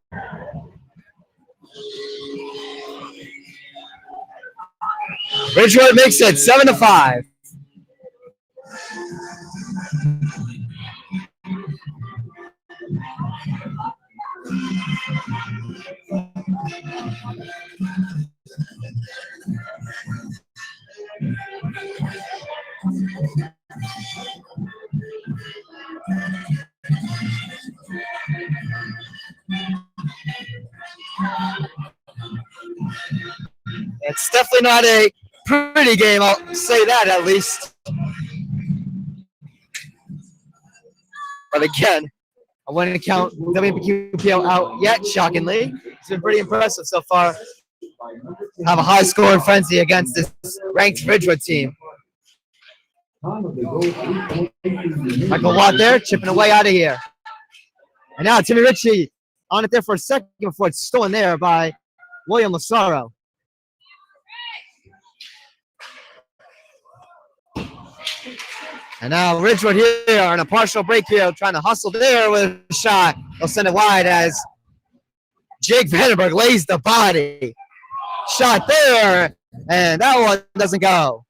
Ridgewood makes it 7-5. It's definitely not a pretty game, I'll say that at least. But again, I wouldn't count WMPQPL out yet, shockingly. It's been pretty impressive so far. Have a high scoring frenzy against this ranked Ridgewood team. Michael Watt there, chipping away out of here. And now Timmy Ritchie on it there for a second before it's stolen there by William Lassaro. And now Ridgewood here on a partial break here, trying to hustle there with a shot. They'll send it wide as Jake Vandenberg lays the body. Shot there, and that one doesn't go.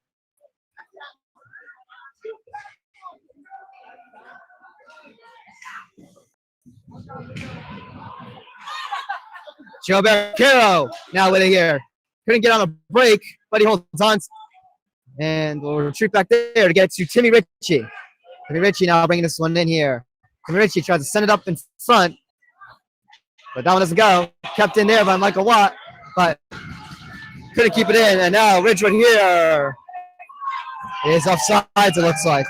Joe Barricaro now with it here. Couldn't get on a break, but he holds on. And we'll retreat back there to get to Timmy Ritchie. Timmy Ritchie now bringing this one in here. Richie tries to send it up in front, but that one doesn't go. Kept in there by Michael Watt, but couldn't keep it in. And now Ridgewood here is offsides, it looks like.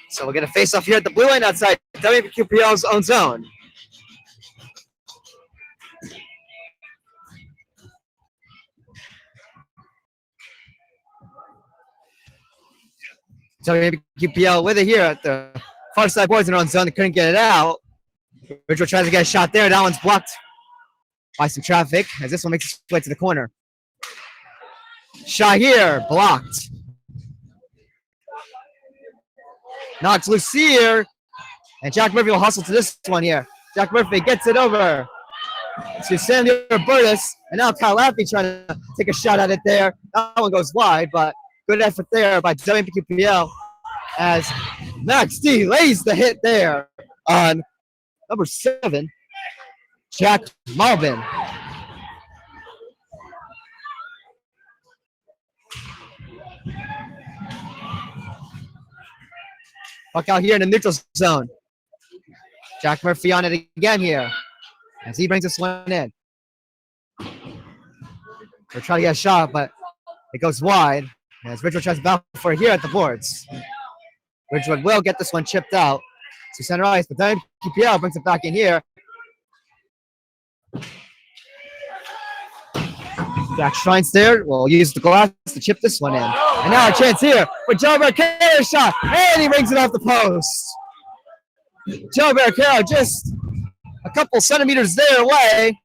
So we're going to face off here at the blue line outside WMPQPL's own zone. WMPQPL with it here at the far side boards in their own zone. They couldn't get it out. Ridgewood tries to get a shot there. That one's blocked by some traffic as this one makes its way to the corner. Shot here, blocked. Knocks loose here. And Jack Murphy will hustle to this one here. Jack Murphy gets it over to Sandy Burtis. And now Kyle Laffey trying to take a shot at it there. That one goes wide, but good effort there by WMPQPL as Max D lays the hit there on number 7, Jack Malvin. Puck out here in the neutral zone. Jack Murphy on it again here as he brings this one in. They're trying to get a shot, but it goes wide as Ridgewood tries to battle for it here at the boards. Ridgewood will get this one chipped out to center ice, but then QPL brings it back in here. Jack Shrines there will use the glass to chip this one in. And now a chance here for Joe Barricaro shot, and he brings it off the post. Joe Barricaro just a couple centimeters there away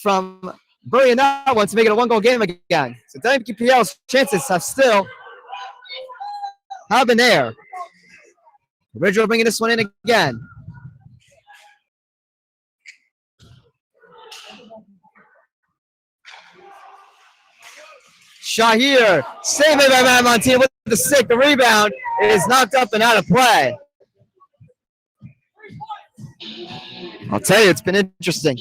from burying that one to make it a one-goal game again. So WMPQPL's chances have been there. Ridgewood bringing this one in again. Shot here, saved by Matt Montina with the stick. The rebound is knocked up and out of play. I'll tell you, it's been interesting.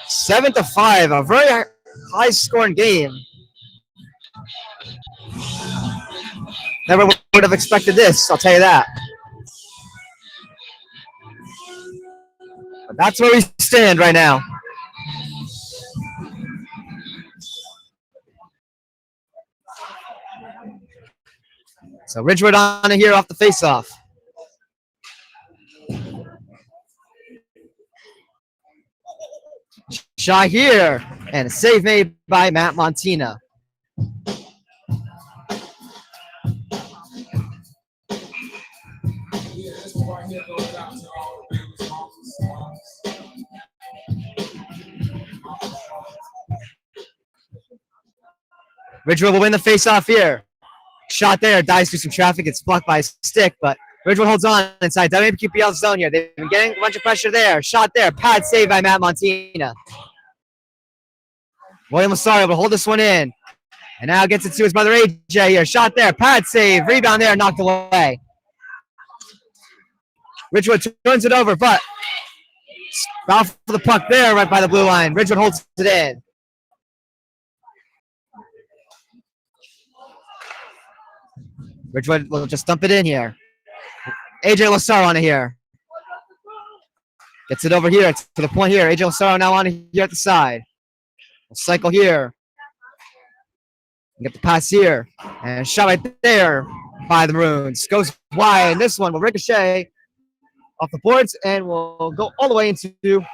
7-5, a very high-scoring game. Never would have expected this, I'll tell you that. But that's where we stand right now. So Ridgewood on it here off the faceoff. Shot here, and a save made by Matt Montina. Ridgewood will win the faceoff here. Shot there, dives through some traffic. It's blocked by a stick, but Ridgewood holds on inside WMPQPL zone here. They've been getting a bunch of pressure there. Shot there, pad save by Matt Montina. William Lasario will hold this one in. And now gets it to his brother AJ here. Shot there, pad save, rebound there, knocked away. Ridgewood turns it over, but foul for the puck there right by the blue line. Ridgewood holds it in. Ridgewood will just dump it in here. AJ Lasario on it here. Gets it over here to the point here. AJ Lasario now on it here at the side. We'll cycle here. Get the pass here. And shot right there by the Maroons. Goes wide. And this one will ricochet off the boards and will go all the way into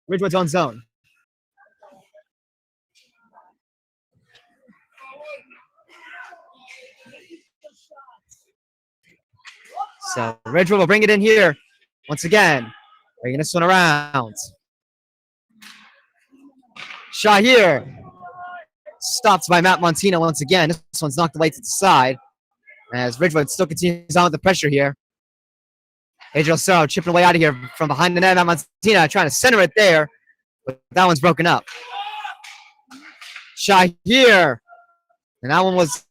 Ridgewood's own zone. So Ridgewood will bring it in here once again. Bringing this one around. Shot here. Stopped by Matt Montina once again. This one's knocked away to the side. As Ridgewood still continues on with the pressure here. AJ Lasario chipping away out of here from behind the net. Matt Montina trying to center it there. But that one's broken up. Shot here. And that one was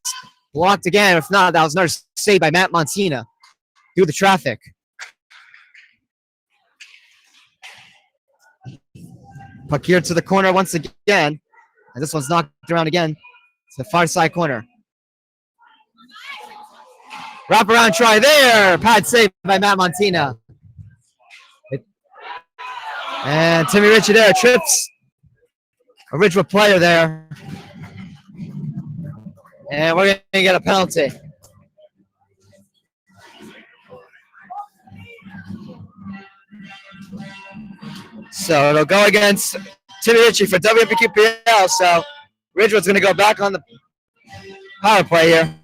Blocked again. If not, that was another save by Matt Montina through the traffic. Puck here to the corner once again. And this one's knocked around again to the far side corner. Wraparound try there. Pad save by Matt Montina. And Timmy Ritchie there trips a Ridgewood player there. And we're going to get a penalty. So it'll go against Timmy Ritchie for WMPQPL. So Ridgewood's going to go back on the power play here.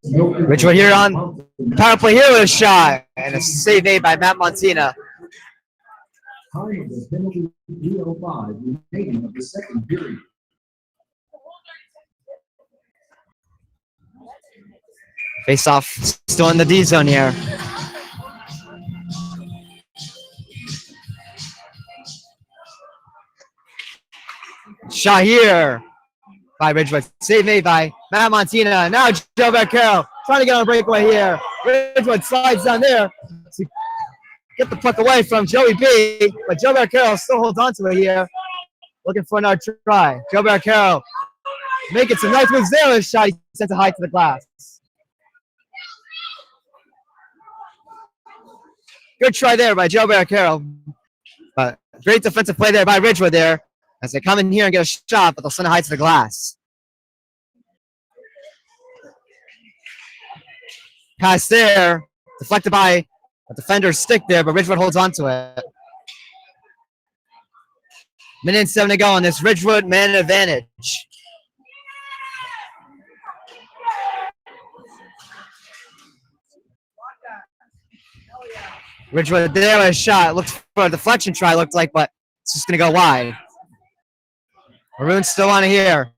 Ridgewood here on power play here with a shot and a save made by Matt Montina. Time of the penalty 3:05 remaining of the second period. Face off still in the D zone here. Shot here by Ridgewood. Save made by Matt Montina. Now Joe Barcaro trying to get on a breakaway here. Ridgewood slides down there to get the puck away from Joey B. But Joe Barcaro still holds on to it here. Looking for another try. Joe Barcaro making some nice moves there with his shot. He sends it high to the glass. Good try there by Joe Barcaro. But great defensive play there by Ridgewood there. As they come in here and get a shot, but they'll send it high to the glass. Pass there, deflected by a defender's stick there, but Ridgewood holds on to it. Minute and 7 to go on this Ridgewood man advantage. Ridgewood there with a shot. Looked for a deflection try, looked like, but it's just going to go wide. Maroons still on it here.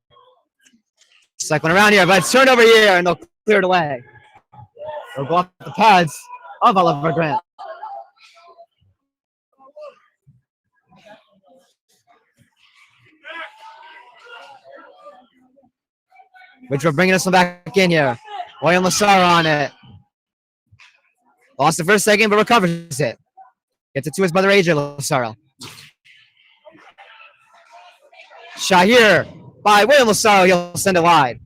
Cycling around here, but it's turned over here, and they'll clear it away. They'll go off the pads of Oliver Grant. Ridgewood bringing this one back in here. William Lasara on it. Lost it for a second, but recovers it. Gets it to his brother, AJ Lasara. Shot here by William Lasaro. He'll send it wide.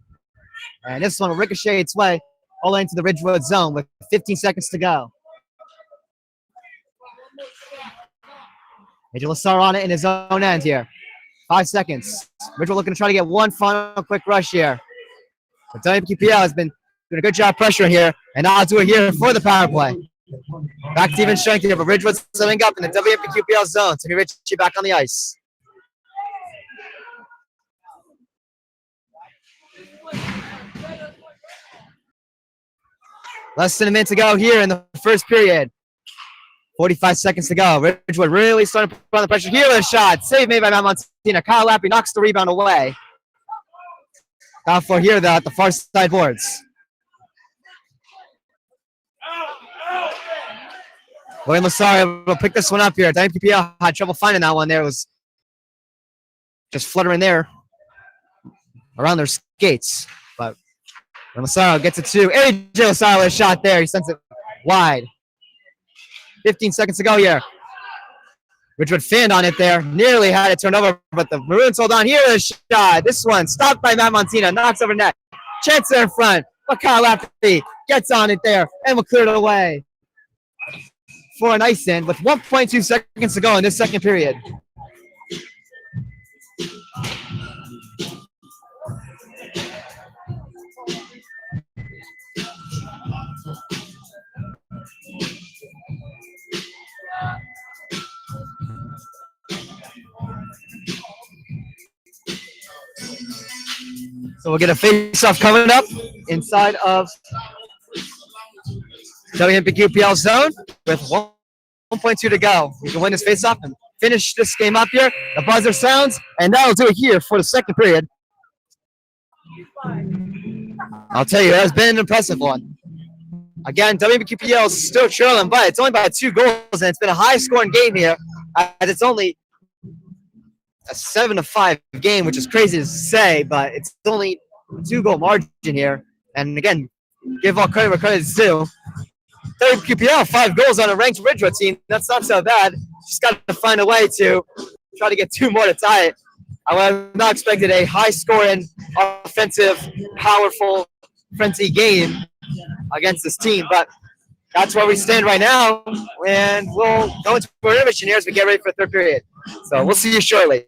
And this one will ricochet its way all into the Ridgewood zone with 15 seconds to go. AJ Lasaro on it in his own end here. 5 seconds. Ridgewood looking to try to get one final quick rush here. But WMPQPL has been doing a good job pressuring here, and I'll do it here for the power play. Back to even strength here, but Ridgewood's setting up in the WMPQPL zone. Timmy Ritchie back on the ice. Less than a minute to go here in the first period. 45 seconds to go. Ridgewood really starting to put on the pressure. Here with a shot. Save made by Matt Montina. Kyle Lappy knocks the rebound away. Down for here though at the far side boards. William Lasara will pick this one up here. WMPPL had trouble finding that one there. It was just fluttering there around their skates. But Lasaro gets it to AJ Lasaro with a shot there. He sends it wide. 15 seconds to go here. Ridgewood fanned on it there. Nearly had it turned over, but the Maroons hold on. Here is a shot. This one stopped by Matt Montina. Knocks over net. Chance there in front. But Kyle Lappy gets on it there and will clear it away for an ice in with 1.2 seconds to go in this second period. So we'll get a face-off coming up inside of WMPQPL zone with 1.2 to go. We can win this face-off and finish this game up here. The buzzer sounds, and that'll do it here for the second period. I'll tell you, that's been an impressive one. Again, WMPQPL is still trailing, but it's only by 2 goals, and it's been a high-scoring game here. And it's only a 7-5 game, which is crazy to say, but it's only a 2-goal margin here. And again, give all credit where credit is due. WMPQPL, 5 goals on a ranked Ridgewood team. That's not so bad. Just got to find a way to try to get 2 more to tie it. I would have not expected a high-scoring, offensive, powerful, frenzy game against this team, but that's where we stand right now, and we'll go into our intermission here as we get ready for the third period. So we'll see you shortly.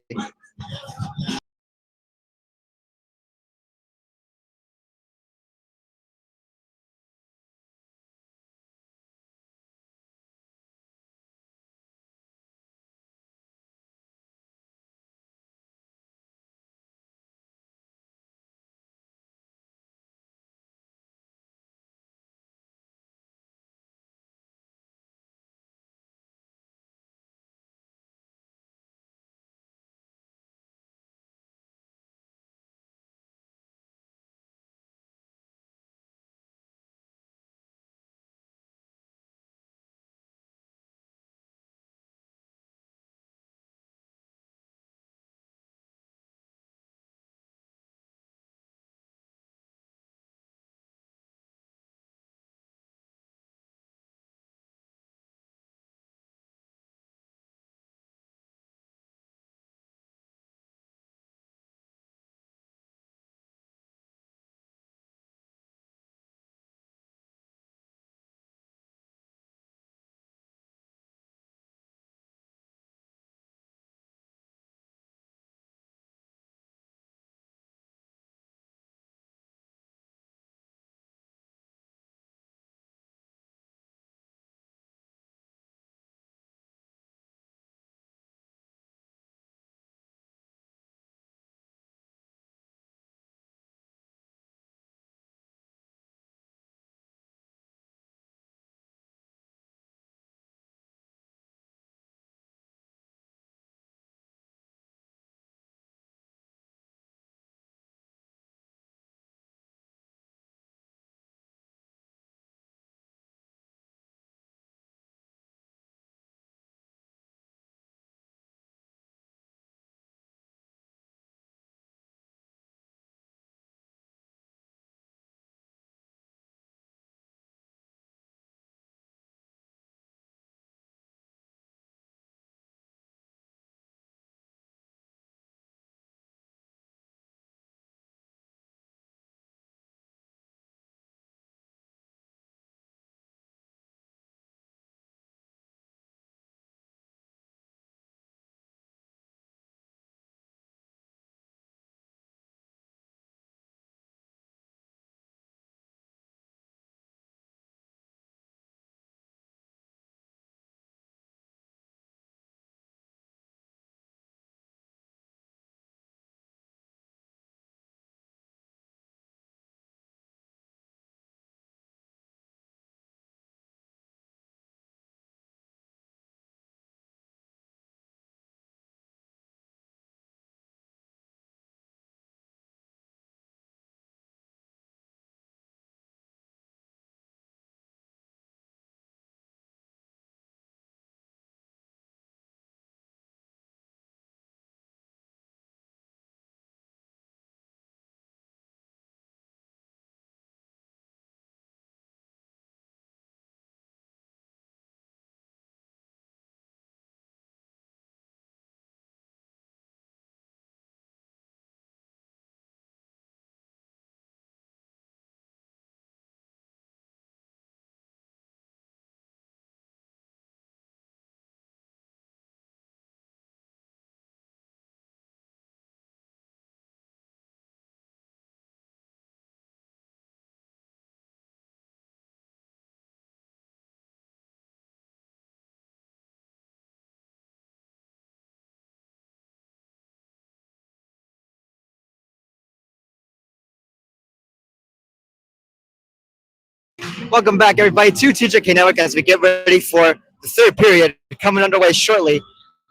Welcome back, everybody, to TJK Network as we get ready for the third period coming underway shortly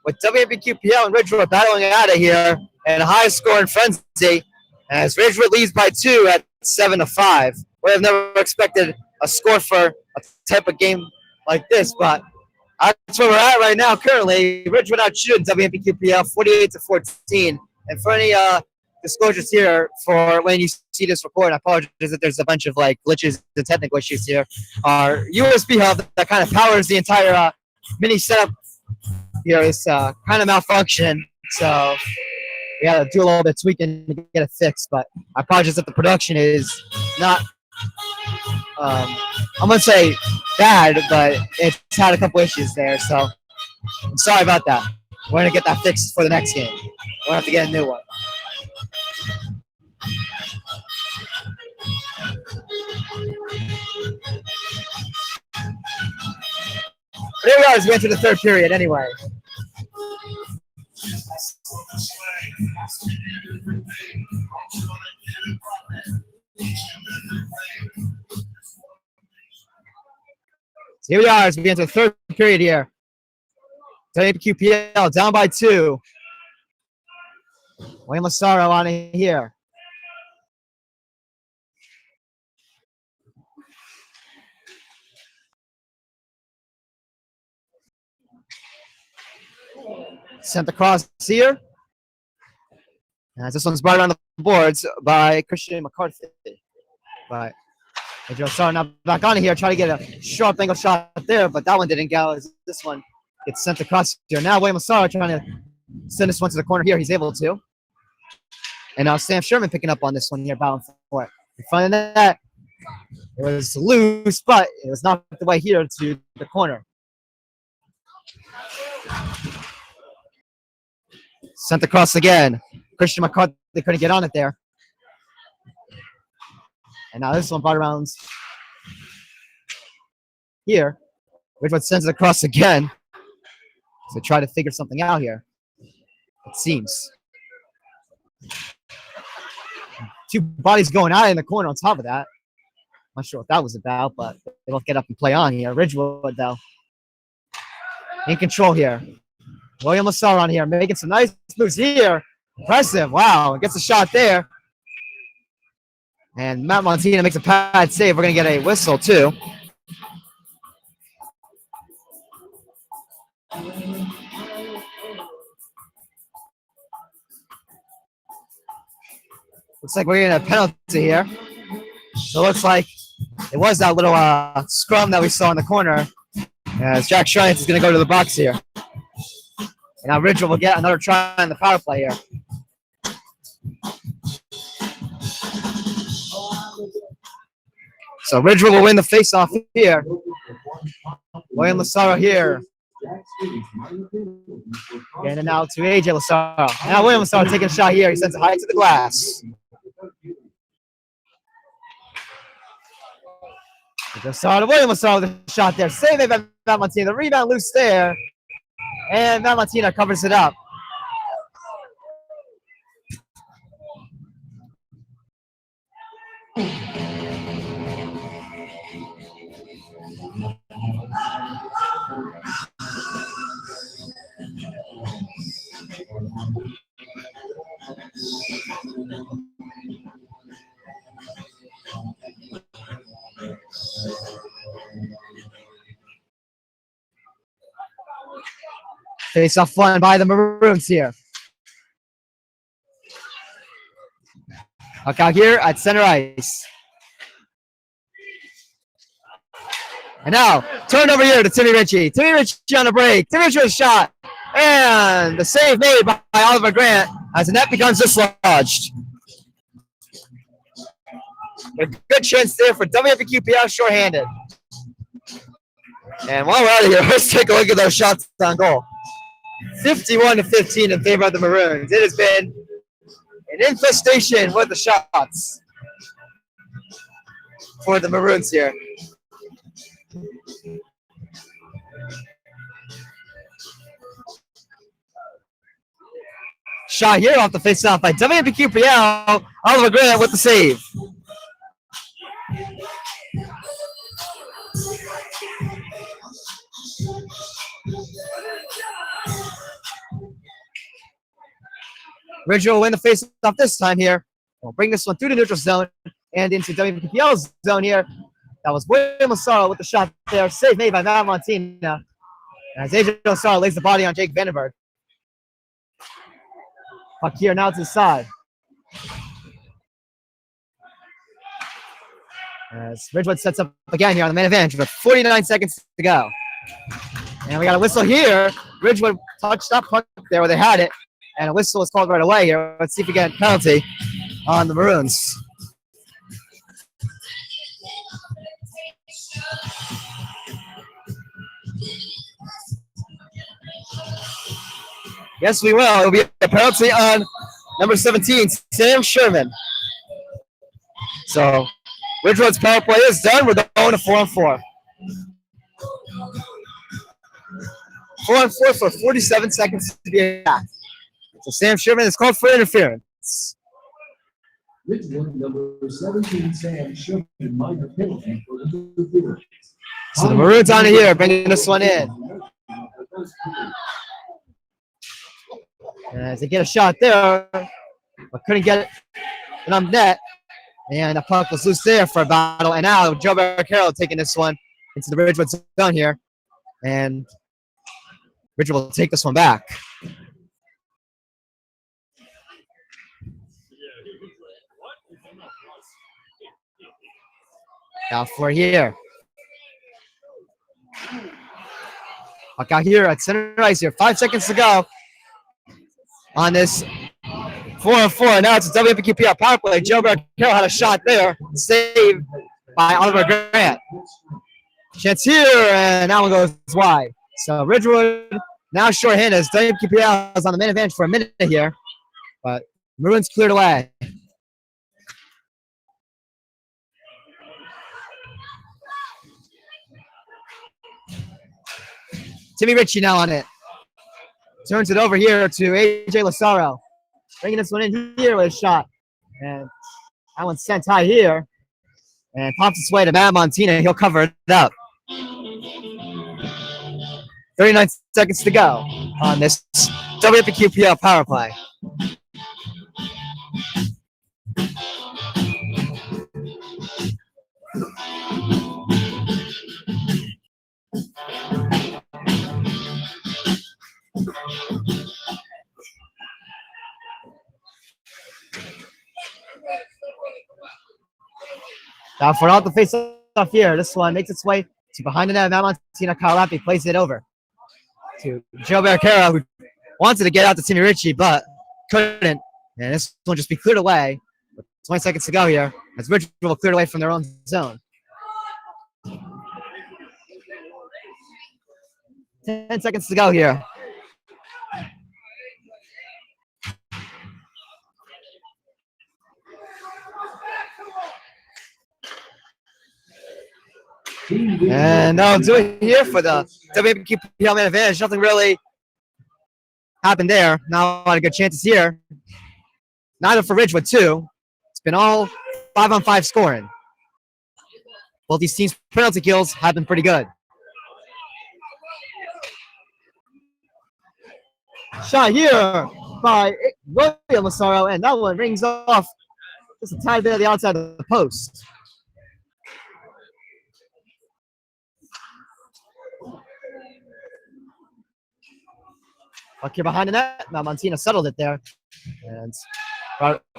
with WMPQPL and Ridgewood battling out of here in a high-scoring frenzy as Ridgewood leads by 2 at 7-5. Would have never expected a score for a type of game like this, but that's where we're at right now. Currently, Ridgewood outshooting WMPQPL 48-14. And for any disclosures here, for when you see this recording, I apologize that there's a bunch of like glitches and technical issues here. Our USB hub that kind of powers the entire mini setup here is kind of malfunction, so we got to do a little bit of tweaking to get it fixed. But I apologize that the production is not, I'm gonna say bad, but it's had a couple issues there, so I'm sorry about that. We're gonna get that fixed for the next game. We'll have to get a new one. But here we are as we enter the third period anyway. So here we are as we enter the third period here. WMPQPL down by 2. Wayne Massaro on it here. Sent across here. As this one's brought around the boards by Christian McCarthy. But Joe Massaro now back on here, trying to get a sharp angle shot there, but that one didn't go as this one gets sent across here. Now Wayne Massaro trying to send this one to the corner here. He's able to. And now Sam Sherman picking up on this one here, battling for it. In front of that, it was loose, but it was knocked away here to the corner. Sent across again. Christian McCarthy couldn't get on it there. And now this one brought around here. Ridgewood sends it across again. So try to figure something out here. It seems. Two bodies going out in the corner on top of that. Not sure what that was about, but they both get up and play on here. Ridgewood, though, in control here. William Massaro on here, making some nice moves here. Impressive. Wow. Gets a shot there. And Matt Montina makes a pad save. We're going to get a whistle, too. Looks like we're getting a penalty here. So it looks like it was that little scrum that we saw in the corner. As Jack Shrines is going to go to the box here. And now Ridgewood will get another try on the power play here. So Ridgewood will win the faceoff here. William Massaro here. Getting it now to AJ Massaro. Now William Massaro taking a shot here. He sends it high to the glass. William Massaro with the shot there. Save it by Matt Montina. The rebound loose there. And Matt Montina covers it up. Face off one by the Maroons here. Puck out here at center ice. And now, turnover here to Timmy Ritchie. Timmy Ritchie on the break. Timmy Ritchie with a shot. And the save made by Oliver Grant as the net becomes dislodged. A good chance there for WMPQPL shorthanded. And while we're out of here, let's take a look at those shots on goal. 51-15 in favor of the Maroons. It has been an infestation with the shots for the Maroons here. Shot here off the face-off by WMPQPL. Oliver Grant with the save. Ridgewood will win the face-off this time here. We'll bring this one through the neutral zone and into WMPQPL's zone here. That was William Lassaro with the shot there. Save made by Matt Montina. As AJ Lassaro lays the body on Jake Vandenberg. Puck here now to the side. As Ridgewood sets up again here on the main advantage with 49 seconds to go. And we got a whistle here. Ridgewood touched up puck there where they had it. And a whistle was called right away here. Let's see if we get a penalty on the Maroons. Yes, we will. It'll be a penalty on number 17, Sam Sherman. So Ridgewood's power play is done. We're going to 4-on-4. 4-on-4 for 47 seconds to be exact. So Sam Sherman is called for interference. Ridgewood, number 17, Sam Sherman, minor penalty for interference. So the Maroons on it here, bringing this one in. As they get a shot there, but couldn't get it on net. And the puck was loose there for a battle. And now Joe Barricaro taking this one into the Ridgewood zone here. And Ridgewood will take this one back. Now for here. Puck out here at center ice here. 5 seconds to go on this 4-on-4. Now it's a WMPQPL power play. Joe Barricaro had a shot there. Saved by Oliver Grant. Chance here, and that one goes wide. So Ridgewood now shorthanded as WMPQPL is on the main advantage for a minute here. But Maroons cleared away. Timmy Ritchie now on it. Turns it over here to AJ Lassaro. Bringing this one in here with a shot. And that one's sent high here. And pops its way to Matt Montina. He'll cover it up. 39 seconds to go on this WMPQPL power play. Now for out the face off here. This one makes its way to behind the net. Matt Montina Kalapi plays it over to Joe Barricaro, who wanted to get out to Timmy Ritchie, but couldn't. And this one just be cleared away with 20 seconds to go here as Ridgewood will clear away from their own zone. 10 seconds to go here. And I'm doing here for the WMPQPL man advantage. Nothing really happened there. Not a lot of good chances here. Neither for Ridgewood, too. It's been all 5-on-5 scoring. Both these teams' penalty kills have been pretty good. Shot here by William Lassaro, and that one rings off just a tiny bit of the outside of the post. Up here behind the net. Now Montina settled it there. And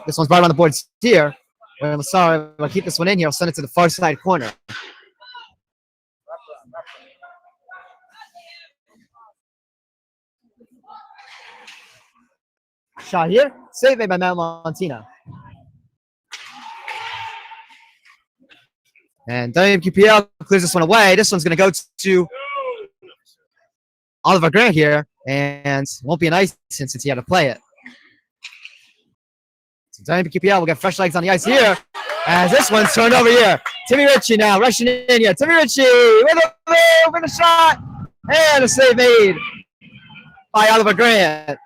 this one's right on the boards here. William Lassaro will keep this one in here. He'll send it to the far side corner. Shot here. Save made by Matt Montina. And WMQPL clears this one away. This one's going to go to Oliver Grant here, and won't be an ice since he had to play it. So WMPQPL will get fresh legs on the ice here, as this one's turned over here. Timmy Ritchie now rushing in here. Timmy Ritchie with a shot, and a save made by Oliver Grant.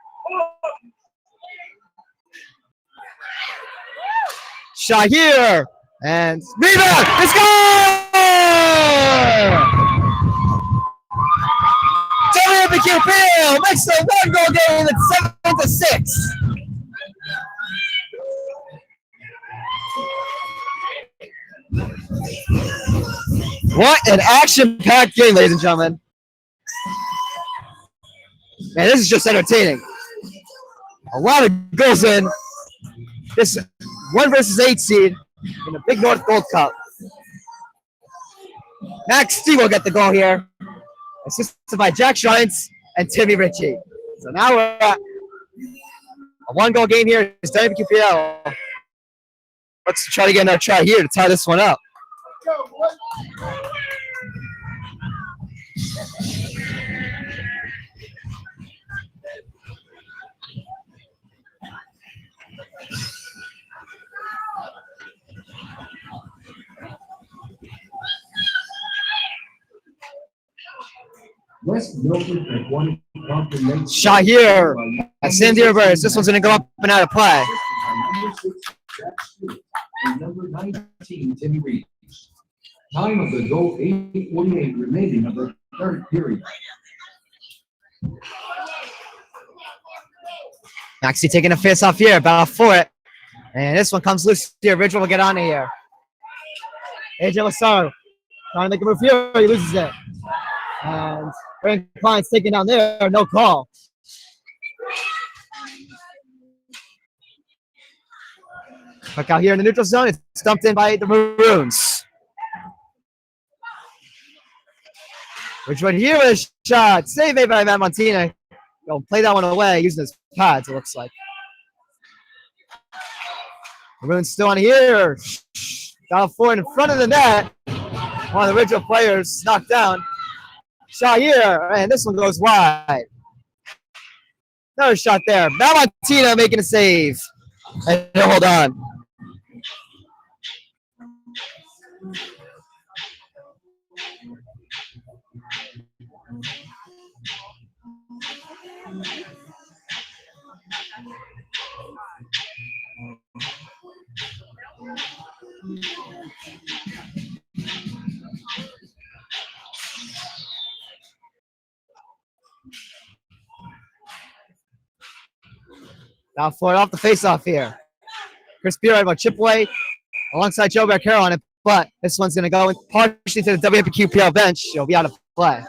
Shot here, and rebound, it's goal! WMPQPL makes the 1-goal game at 7-6. What an action-packed game, ladies and gentlemen. Man, this is just entertaining. A lot of goals in. This 1 versus 8 seed in the Big North Gold Cup. Max Steve will get the goal here. Assisted by Jack Shines and Timmy Ritchie. So now we're at a 1-goal game here. It's WMPQPL. Let's try to get another try here to tie this one up. West Milford at one compliment. Shot here at Sandy Reverse. This one's going to go up and out of play. Number 6, Jack Stewart, and number 19, Timmy Reed. Time of the goal, 8:48 remaining of the third period. Maxie taking a face off here, battle for it. And this one comes loose here. Ridgewood will get on here. AJ Lasaro trying to make a move here. He loses it. And Brandon Klein's taken down there. No call. Back out here in the neutral zone. It's dumped in by the Maroons. Ridgewood here with a shot. Save made by Matt Montina. He'll play that one away using his pads, it looks like. Maroons still on here. Down forward in front of the net. One of the Ridgewood players knocked down. Shot here, and this one goes wide. Another shot there. Matt Montina making a save. And he'll hold on. Now for it off the face-off here. Chris Beard will chip away alongside Joe Barcaro on it, but this one's going to go partially to the WMPQPL bench. He'll be out of play.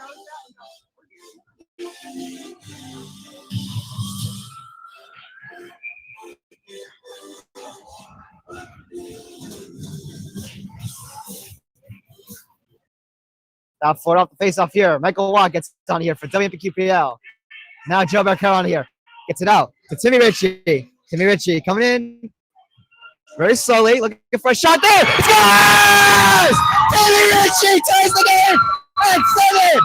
Now for it off the face-off here. Michael Watt gets on here for WMPQPL. Now Joe Barcaro on here. Gets it out to Timmy Ritchie. Timmy Ritchie coming in very slowly, looking for a shot there. Scores! Timmy Ritchie ties the game at 7.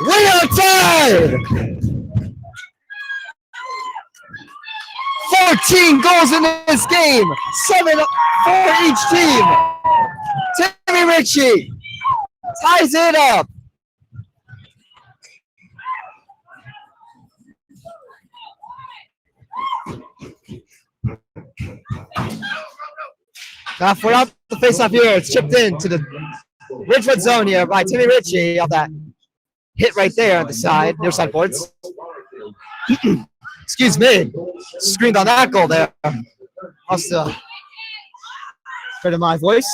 We are tied. 14 goals in this game. 7 for each team. Timmy Ritchie ties it up. Now for out the face-off here, it's chipped in to the Ridgewood zone here by Timmy Ritchie off that hit right there on the side, near side boards. Excuse me, screamed on that goal there. Must credit my voice.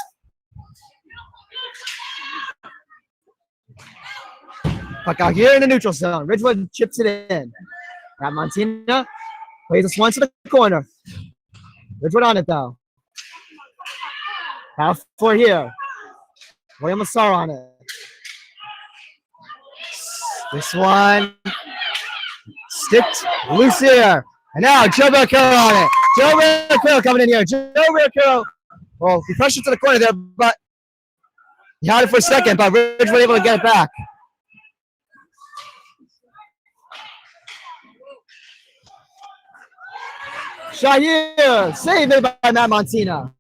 Puck out here in the neutral zone. Ridgewood chips it in. Matt Montina plays this one to the corner. Ridgewood on it though. Now for here. William Massar on it. This one sticked loose here. And now Joe Barcaro on it. Joe Barcaro coming in here. Joe Barcaro. Well, he pushed it to the corner there, but he had it for a second, but Ridgewood able to get it back. Shot here. Save made by Matt Montina.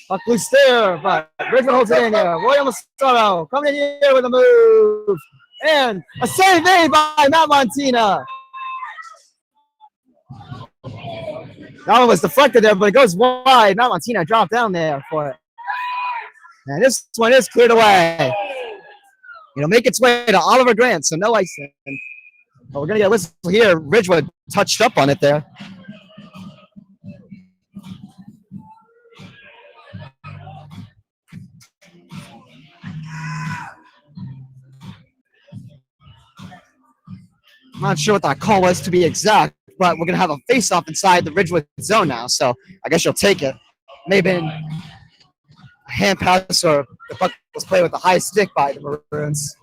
Puck loose there, but Ridgewood holds it in here. William Mastrano coming in here with a move. And a save made by Matt Montina. That one was deflected there, but it goes wide. Matt Montina dropped down there for it. And this one is cleared away. It'll make its way to Oliver Grant, so no icing. Oh, we're gonna get a whistle here. Ridgewood touched up on it there. I'm not sure what that call was to be exact, but we're gonna have a face-off inside the Ridgewood zone now. So I guess you'll take it. Maybe a hand pass or the puck was played with a high stick by the Maroons.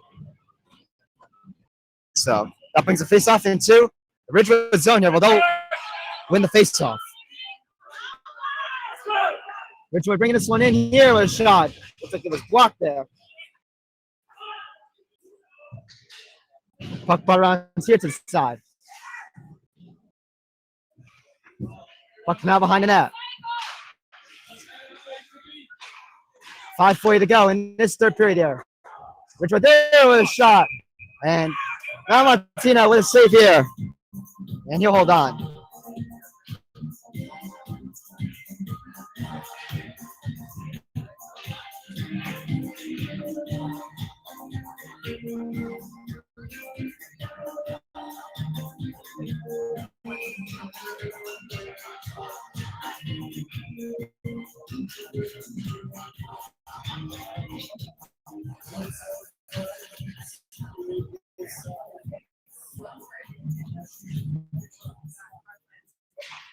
So that brings a face-off into the Ridgewood zone here. Well, they'll win the face-off. Ridgewood bringing this one in here with a shot. Looks like it was blocked there. Puck around here to the side. Puck now behind the net. 5:40 to go in this third period here. Ridgewood there with a shot. And now Martina with a save here. And he'll hold on.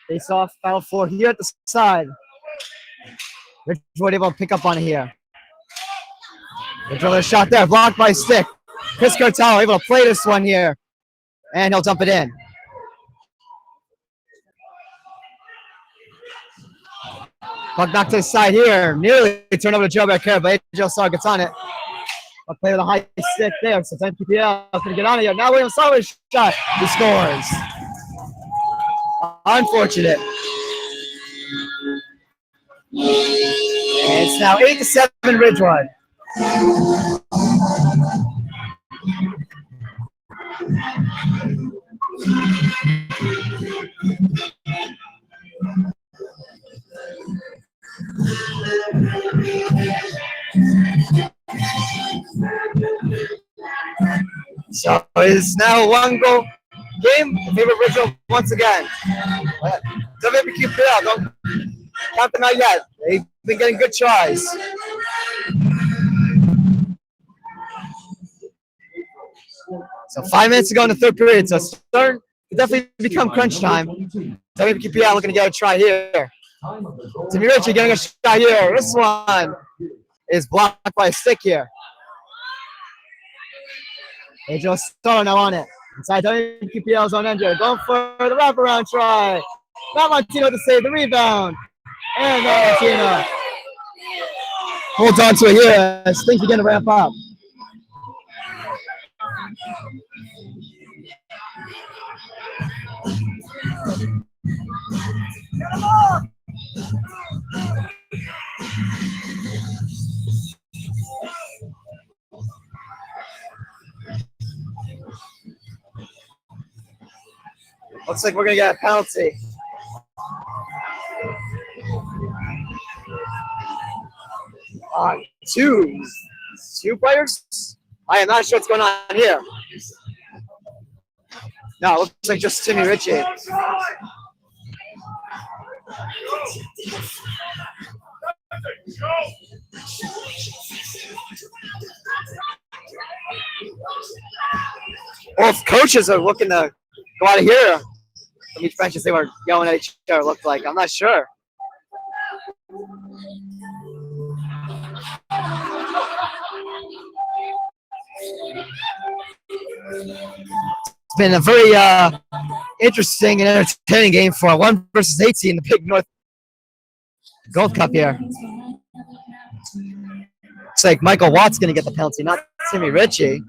Face off, battle for here at the side. Ridgewood able to pick up on it here. Ridgewood a shot there, blocked by stick. Chris Cartel able to play this one here. And he'll dump it in. Puck knocked to the side here. Nearly turned over to Joe Becker, but AJ Star gets on it. Puck play with a high stick there. So WMPQPL is going to get on it here. Now William Star with a shot. He scores. Unfortunate. And it's now 8-7 Ridgewood. So it's now a one-goal game in favor of Ridgewood once again. WMPQPL, don't count them out yet. They've been getting good tries. So 5 minutes to go in the third period. So starting to definitely become crunch time. WMPQPL looking to get a try here. Timmy Ritchie getting a shot here. This one is blocked by a stick here. AJ Star now on it. Inside WMPQPL's on end here. Going for the wraparound try. Not Martino to save the rebound. And Martino holds on to it here as things begin to ramp up. Looks like we're going to get a penalty. Two players? I am not sure what's going on here. No, it looks like just Timmy Ritchie. Both coaches are looking to go out of here. From each benches, they were yelling at each other, looked like. I'm not sure. It's been a very interesting and entertaining game for a 1 versus 8 team in the Big North Gold Cup here. Looks like Michael Watt's going to get the penalty, not Timmy Ritchie.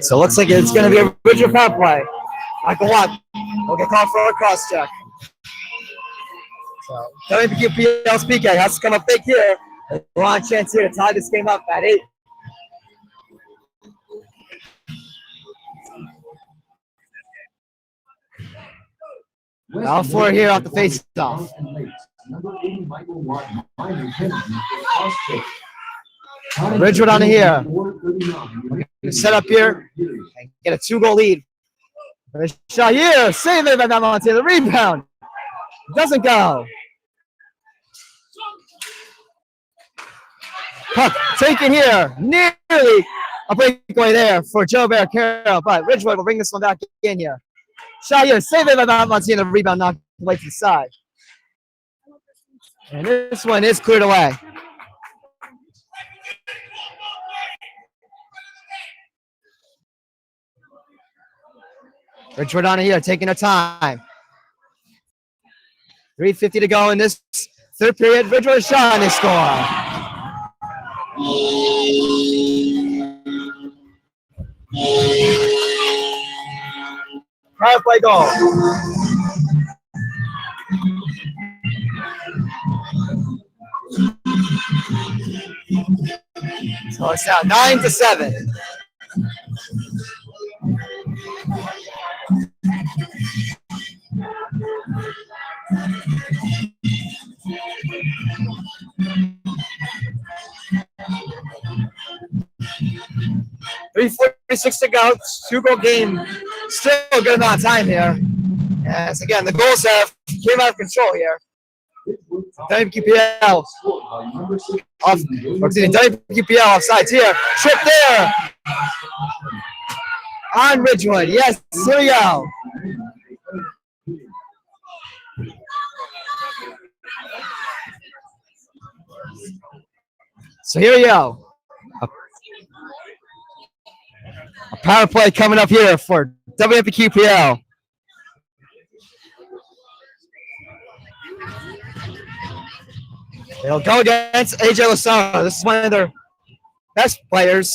So it looks like it's going to be a Ridgewood power play. Michael Watt will get called for a cross check. So WMPQPL's PK has to come up big here. We're on chance here to tie this game up at 8. All four here off the face-off. Ridgewood on here. Set up here and get a 2-goal lead. Shot here. Save it by Montana. The rebound. Doesn't go. Puck taken here. Nearly a breakaway there for Joe Barricaro, but Ridgewood will bring this one back in here. Shot here. Save it by Montana. The rebound knocked away to the side. And this one is cleared away. Ridgewood on here, taking their time. 3:50 to go in this third period. Ridgewood shot and they score. Power play goal. So it's now 9-7. .346 to go. 2-goal game. Still a good amount of time here. As again, the goals have came out of control here. WMPQPL off, WMPQPL offsides here. Trip there on Ridgewood. Yes, here we go. So here we go. A power play coming up here for WMPQPL. It'll go against AJ Lozano. This is one of their best players,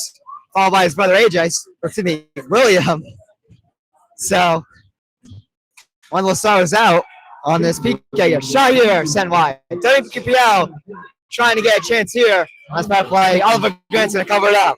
followed by his brother AJ, or excuse me, William. So one of Lozano's out on this PK. Shot here, sent wide. WMPQPL trying to get a chance here on this power play. Oliver Grant's going to cover it up.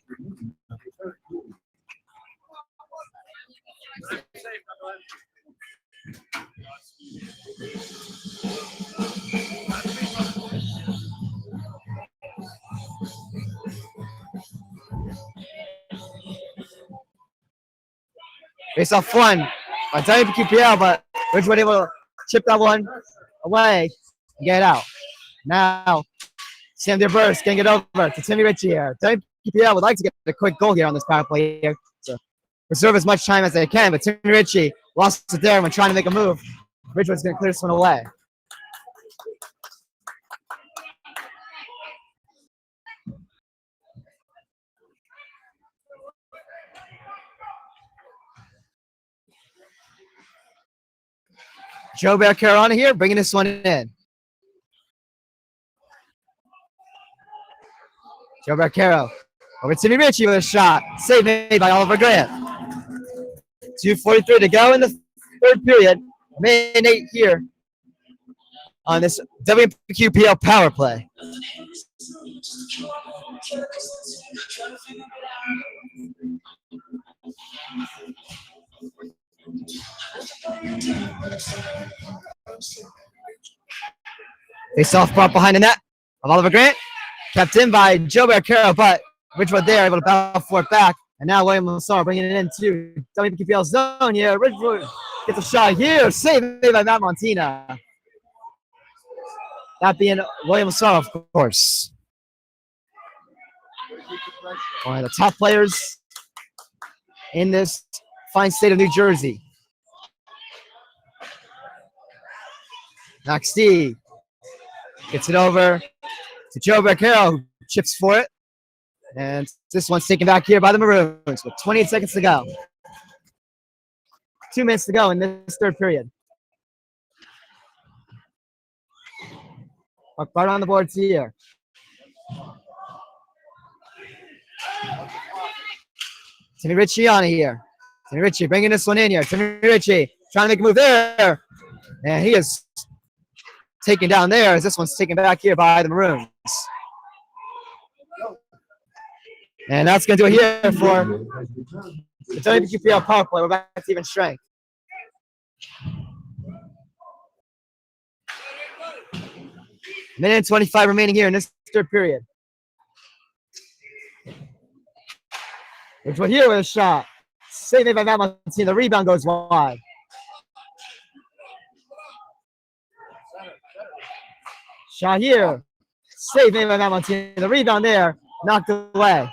Face off one by WMPQPL, but Ridgewood able to chip that one away and get it out. Now, Sam DeBurse can get over to Timmy Ritchie here. WMPQPL would like to get a quick goal here on this power play here to preserve as much time as they can, but Timmy Ritchie lost it there when trying to make a move. Ridgewood's going to clear this one away. Joe Barricaro on here, bringing this one in. Joe Barricaro over to Timmy Ritchie with a shot. Save made by Oliver Grant. 2:43 to go in the third period. Minute 8 here on this WMPQPL power play. Face off brought behind the net of Oliver Grant. Kept in by Joe Barricaro, but Ridgewood there able to battle for it back. And now William Lassar bringing it into WMPQPL zone here. Ridgewood gets a shot here. Saved by Matt Montina. That being William Lassar, of course. One of the top players in this fine state of New Jersey. Maxey gets it over to Joe Barricaro, who chips for it. And this one's taken back here by the Maroons with 28 seconds to go. 2 minutes to go in this third period. Right on the boards here. Timmy Ritchie on here. Timmy Ritchie bringing this one in here. Timmy Ritchie trying to make a move there. And he is taken down there as this one's taken back here by the Maroons. And that's going to do it here for the WMPQPL power play. We're back to even strength. Minute and 25 remaining here in this third period. Ridgewood here with a shot. Saved by Matt Montini. The rebound goes wide. Shot here. Saved by Matt Montini. The rebound there. Knocked away.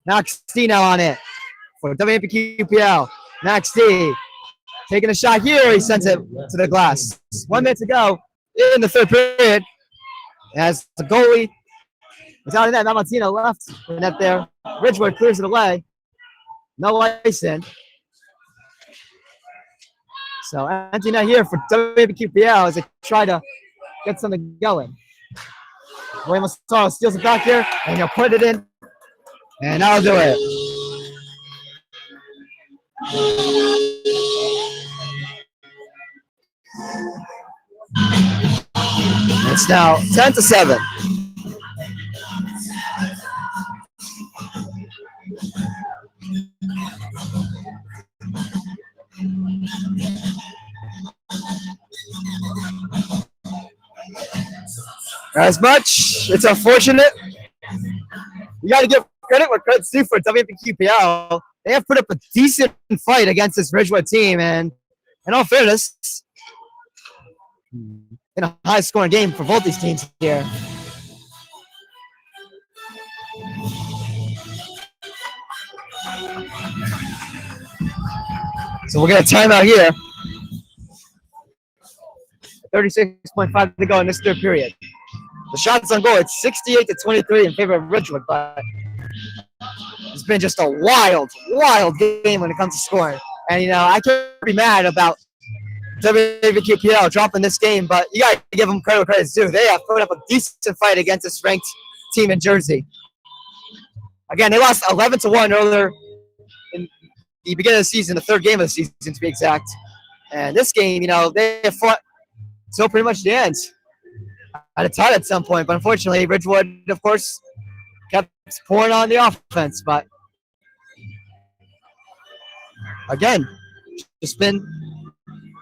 Max D now on it for WMPQPL. Max D taking a shot here. He sends it to the glass. 1 minute to go in the third period. As the goalie is out of net. Matt Montini left the net there. Ridgewood clears it away. No ice in. So empty net here for WMPQPL as they try to get something going. William Massaro steals it back here and he'll put it in. And that'll do it. It's now 10-7. As much, it's unfortunate. You got to give credit where credit's due for WMPQPL. They have put up a decent fight against this Ridgewood team, and in all fairness, in a high-scoring game for both these teams here. So we'll get a timeout here. 36.5 to go in this third period. The shots on goal, it's 68-23 in favor of Ridgewood, but it's been just a wild, wild game when it comes to scoring. And, you know, I can't be mad about WMPQPL dropping this game, but you got to give them credit where credit's due. They have put up a decent fight against this ranked team in Jersey. Again, they lost 11-1 earlier in the beginning of the season, the third game of the season to be exact. And this game, you know, they have fought till pretty much the end. Had a tie at some point, but unfortunately, Ridgewood, of course, kept pouring on the offense. But again, just been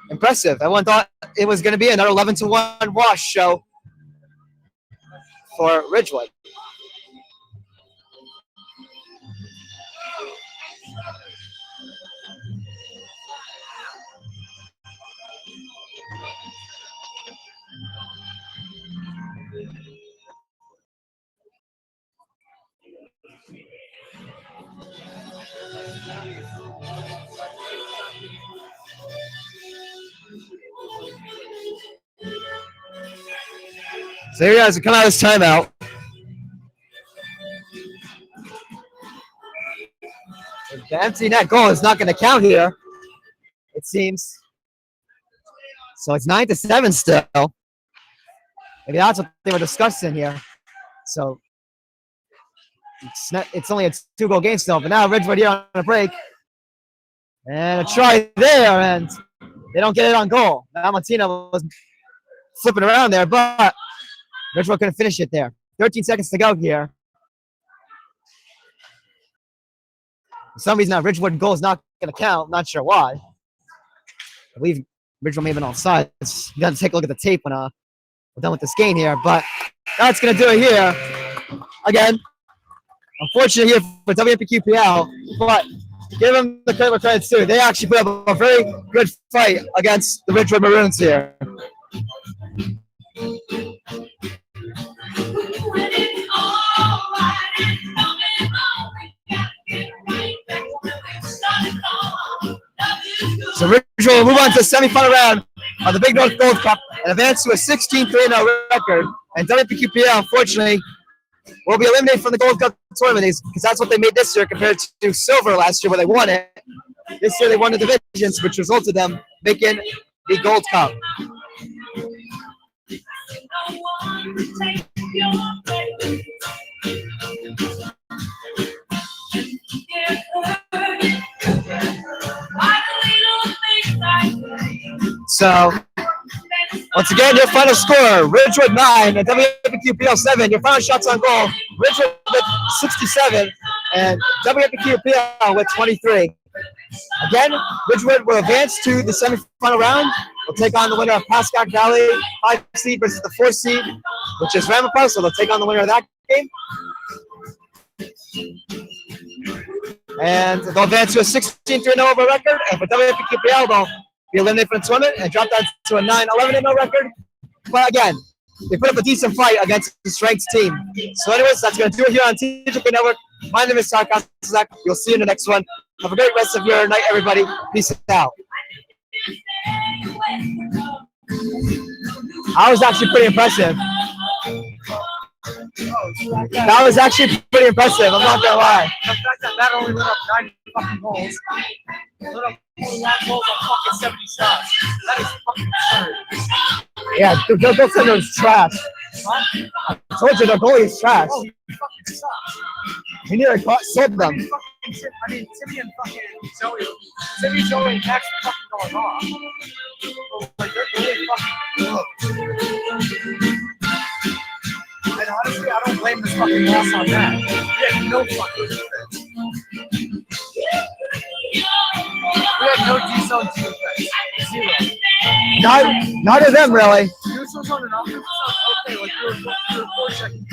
impressive. Everyone thought it was going to be another 11-1 wash show for Ridgewood. So here he has to come out of his timeout. The empty net goal is not going to count here, it seems. So it's 9-7 still. Maybe that's what they were discussing here. So it's only a 2-goal game still, but now Ridgewood here on a break. And a try there, and they don't get it on goal. Now Martina was flipping around there, but Ridgewood couldn't finish it there. 13 seconds to go here. For some reason, that Ridgewood goal is not going to count. Not sure why. I believe Ridgewood may have been offside. You got to take a look at the tape when we're done with this game here. But that's going to do it here. Again, unfortunate here for WMPQPL, but give them the credit where credit's due. They actually put up a very good fight against the Ridgewood Maroons here. So Ridgewood will move on to the semifinal round of the Big North Gold Cup and advance to a 16-3-0 record. And WMPQPL, unfortunately, will be eliminated from the Gold Cup tournament because that's what they made this year compared to silver last year where they won it. This year they won the divisions, which resulted them making the Gold Cup. So, once again, your final score, Ridgewood 9 and WMPQPL 7. Your final shots on goal, Ridgewood with 67 and WMPQPL with 23. Again, Ridgewood will advance to the semifinal round. We'll take on the winner of Pequannock Valley 5 seed versus the 4 seed, which is Ramapo. So they'll take on the winner of that game. And they'll advance to a 16-3-0 over record. And for WMPQPL, they'll be eliminated from the tournament and drop that to a 9-11-0 record. But again, they put up a decent fight against this ranked team. So anyways, that's going to do it here on TJK Network. My name is Sarkaz. You'll see you in the next one. Have a great rest of your night, everybody. Peace out. That was actually pretty impressive. That was actually pretty impressive. I'm not gonna lie. The fact that Matt only lit up 90 fucking goals, lit up 49 goals on fucking 70 shots. That is fucking absurd. Yeah, their goaltender is trash. Huh? I told you their goalie is trash. Oh, he fucking sucks. We need to save them. I mean, Timmy and fucking Joey. Timmy, Joey, and Max are fucking going off. Like, they're really fucking. And honestly, I don't blame this fucking loss on that. We had no fucking defense. We had no D-zone defense. Zero. Not of them, really. Neutral zone and offensive zone, okay, like we were forechecking in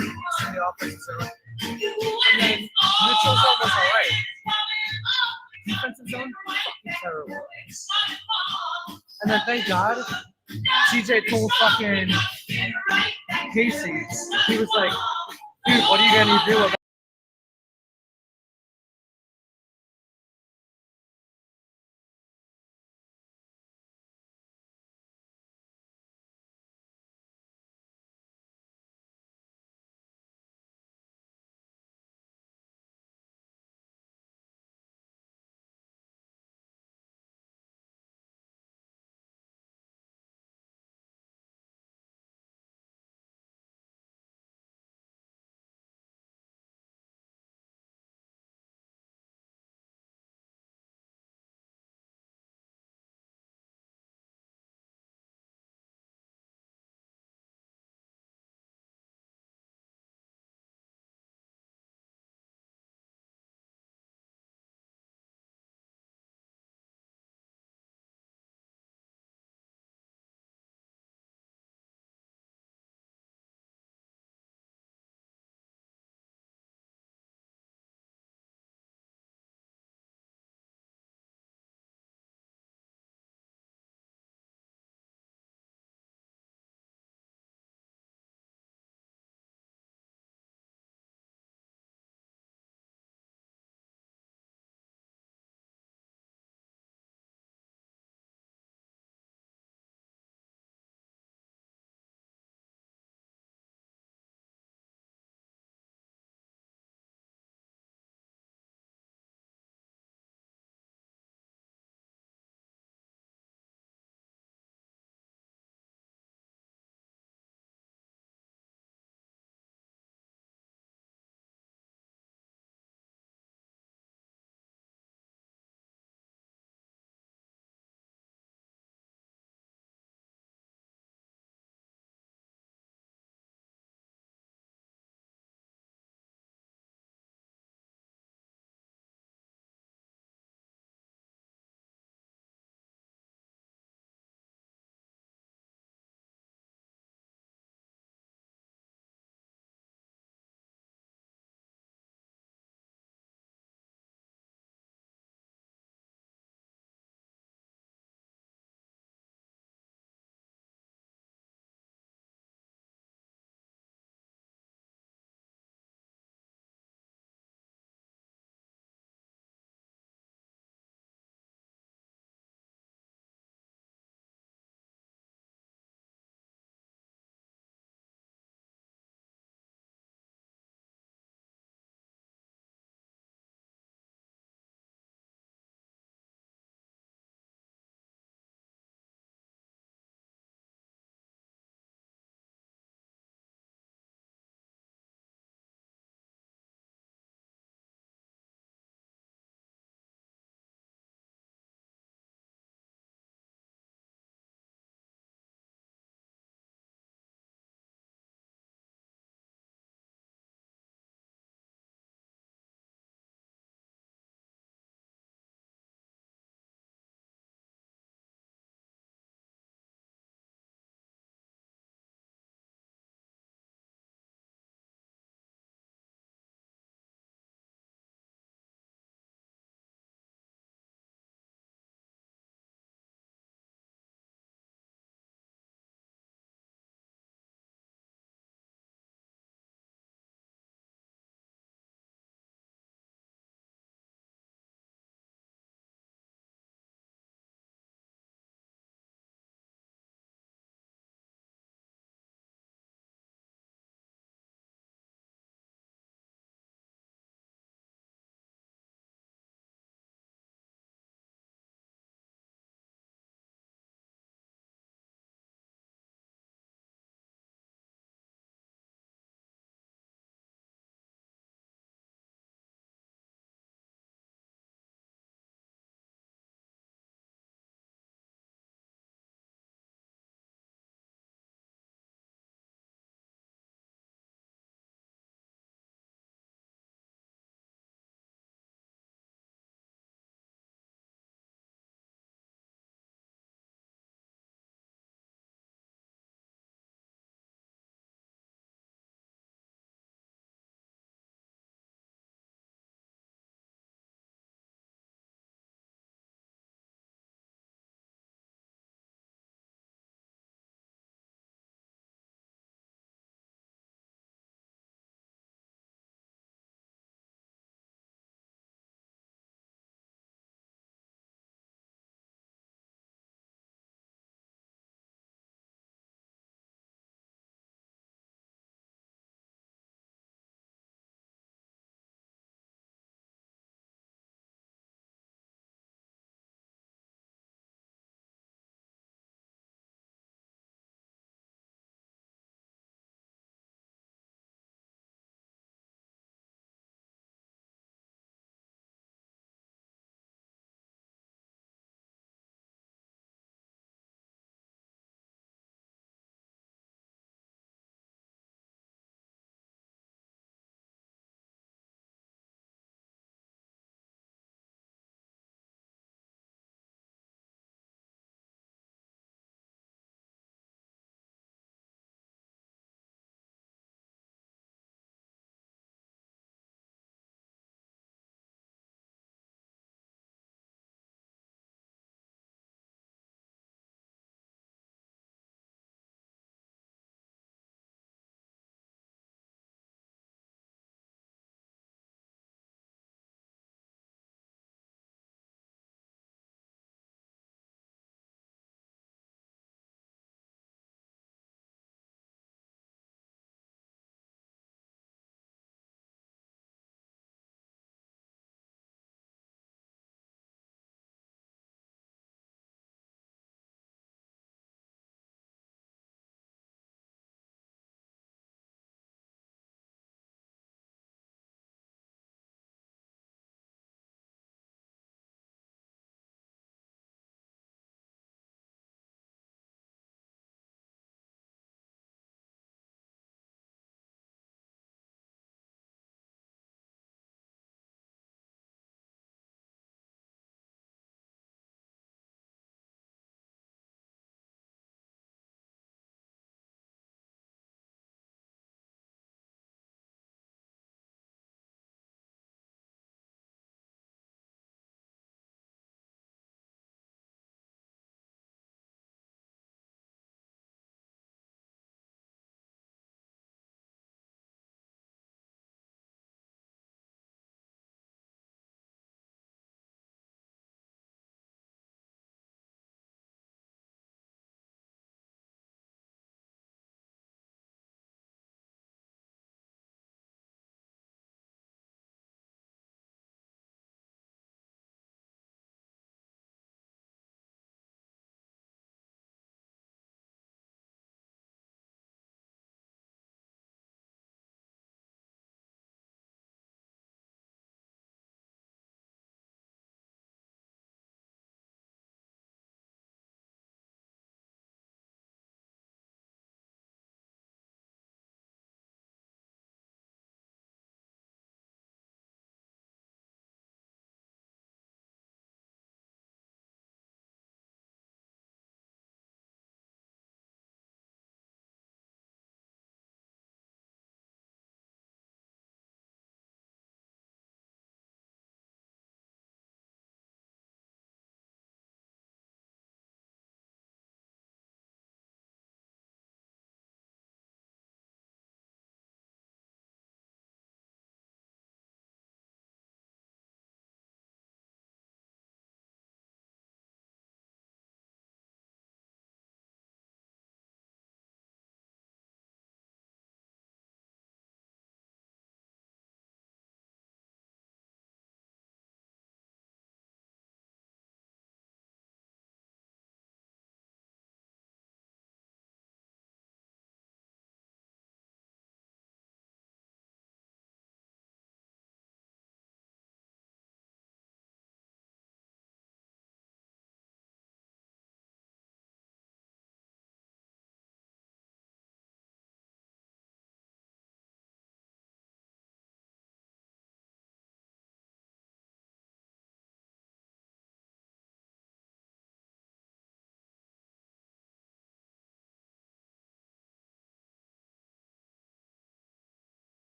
the offensive zone. And then neutral zone was alright. Defensive zone, fucking terrible. And then thank God, TJ told fucking Casey, he was like, dude, what are you gonna do about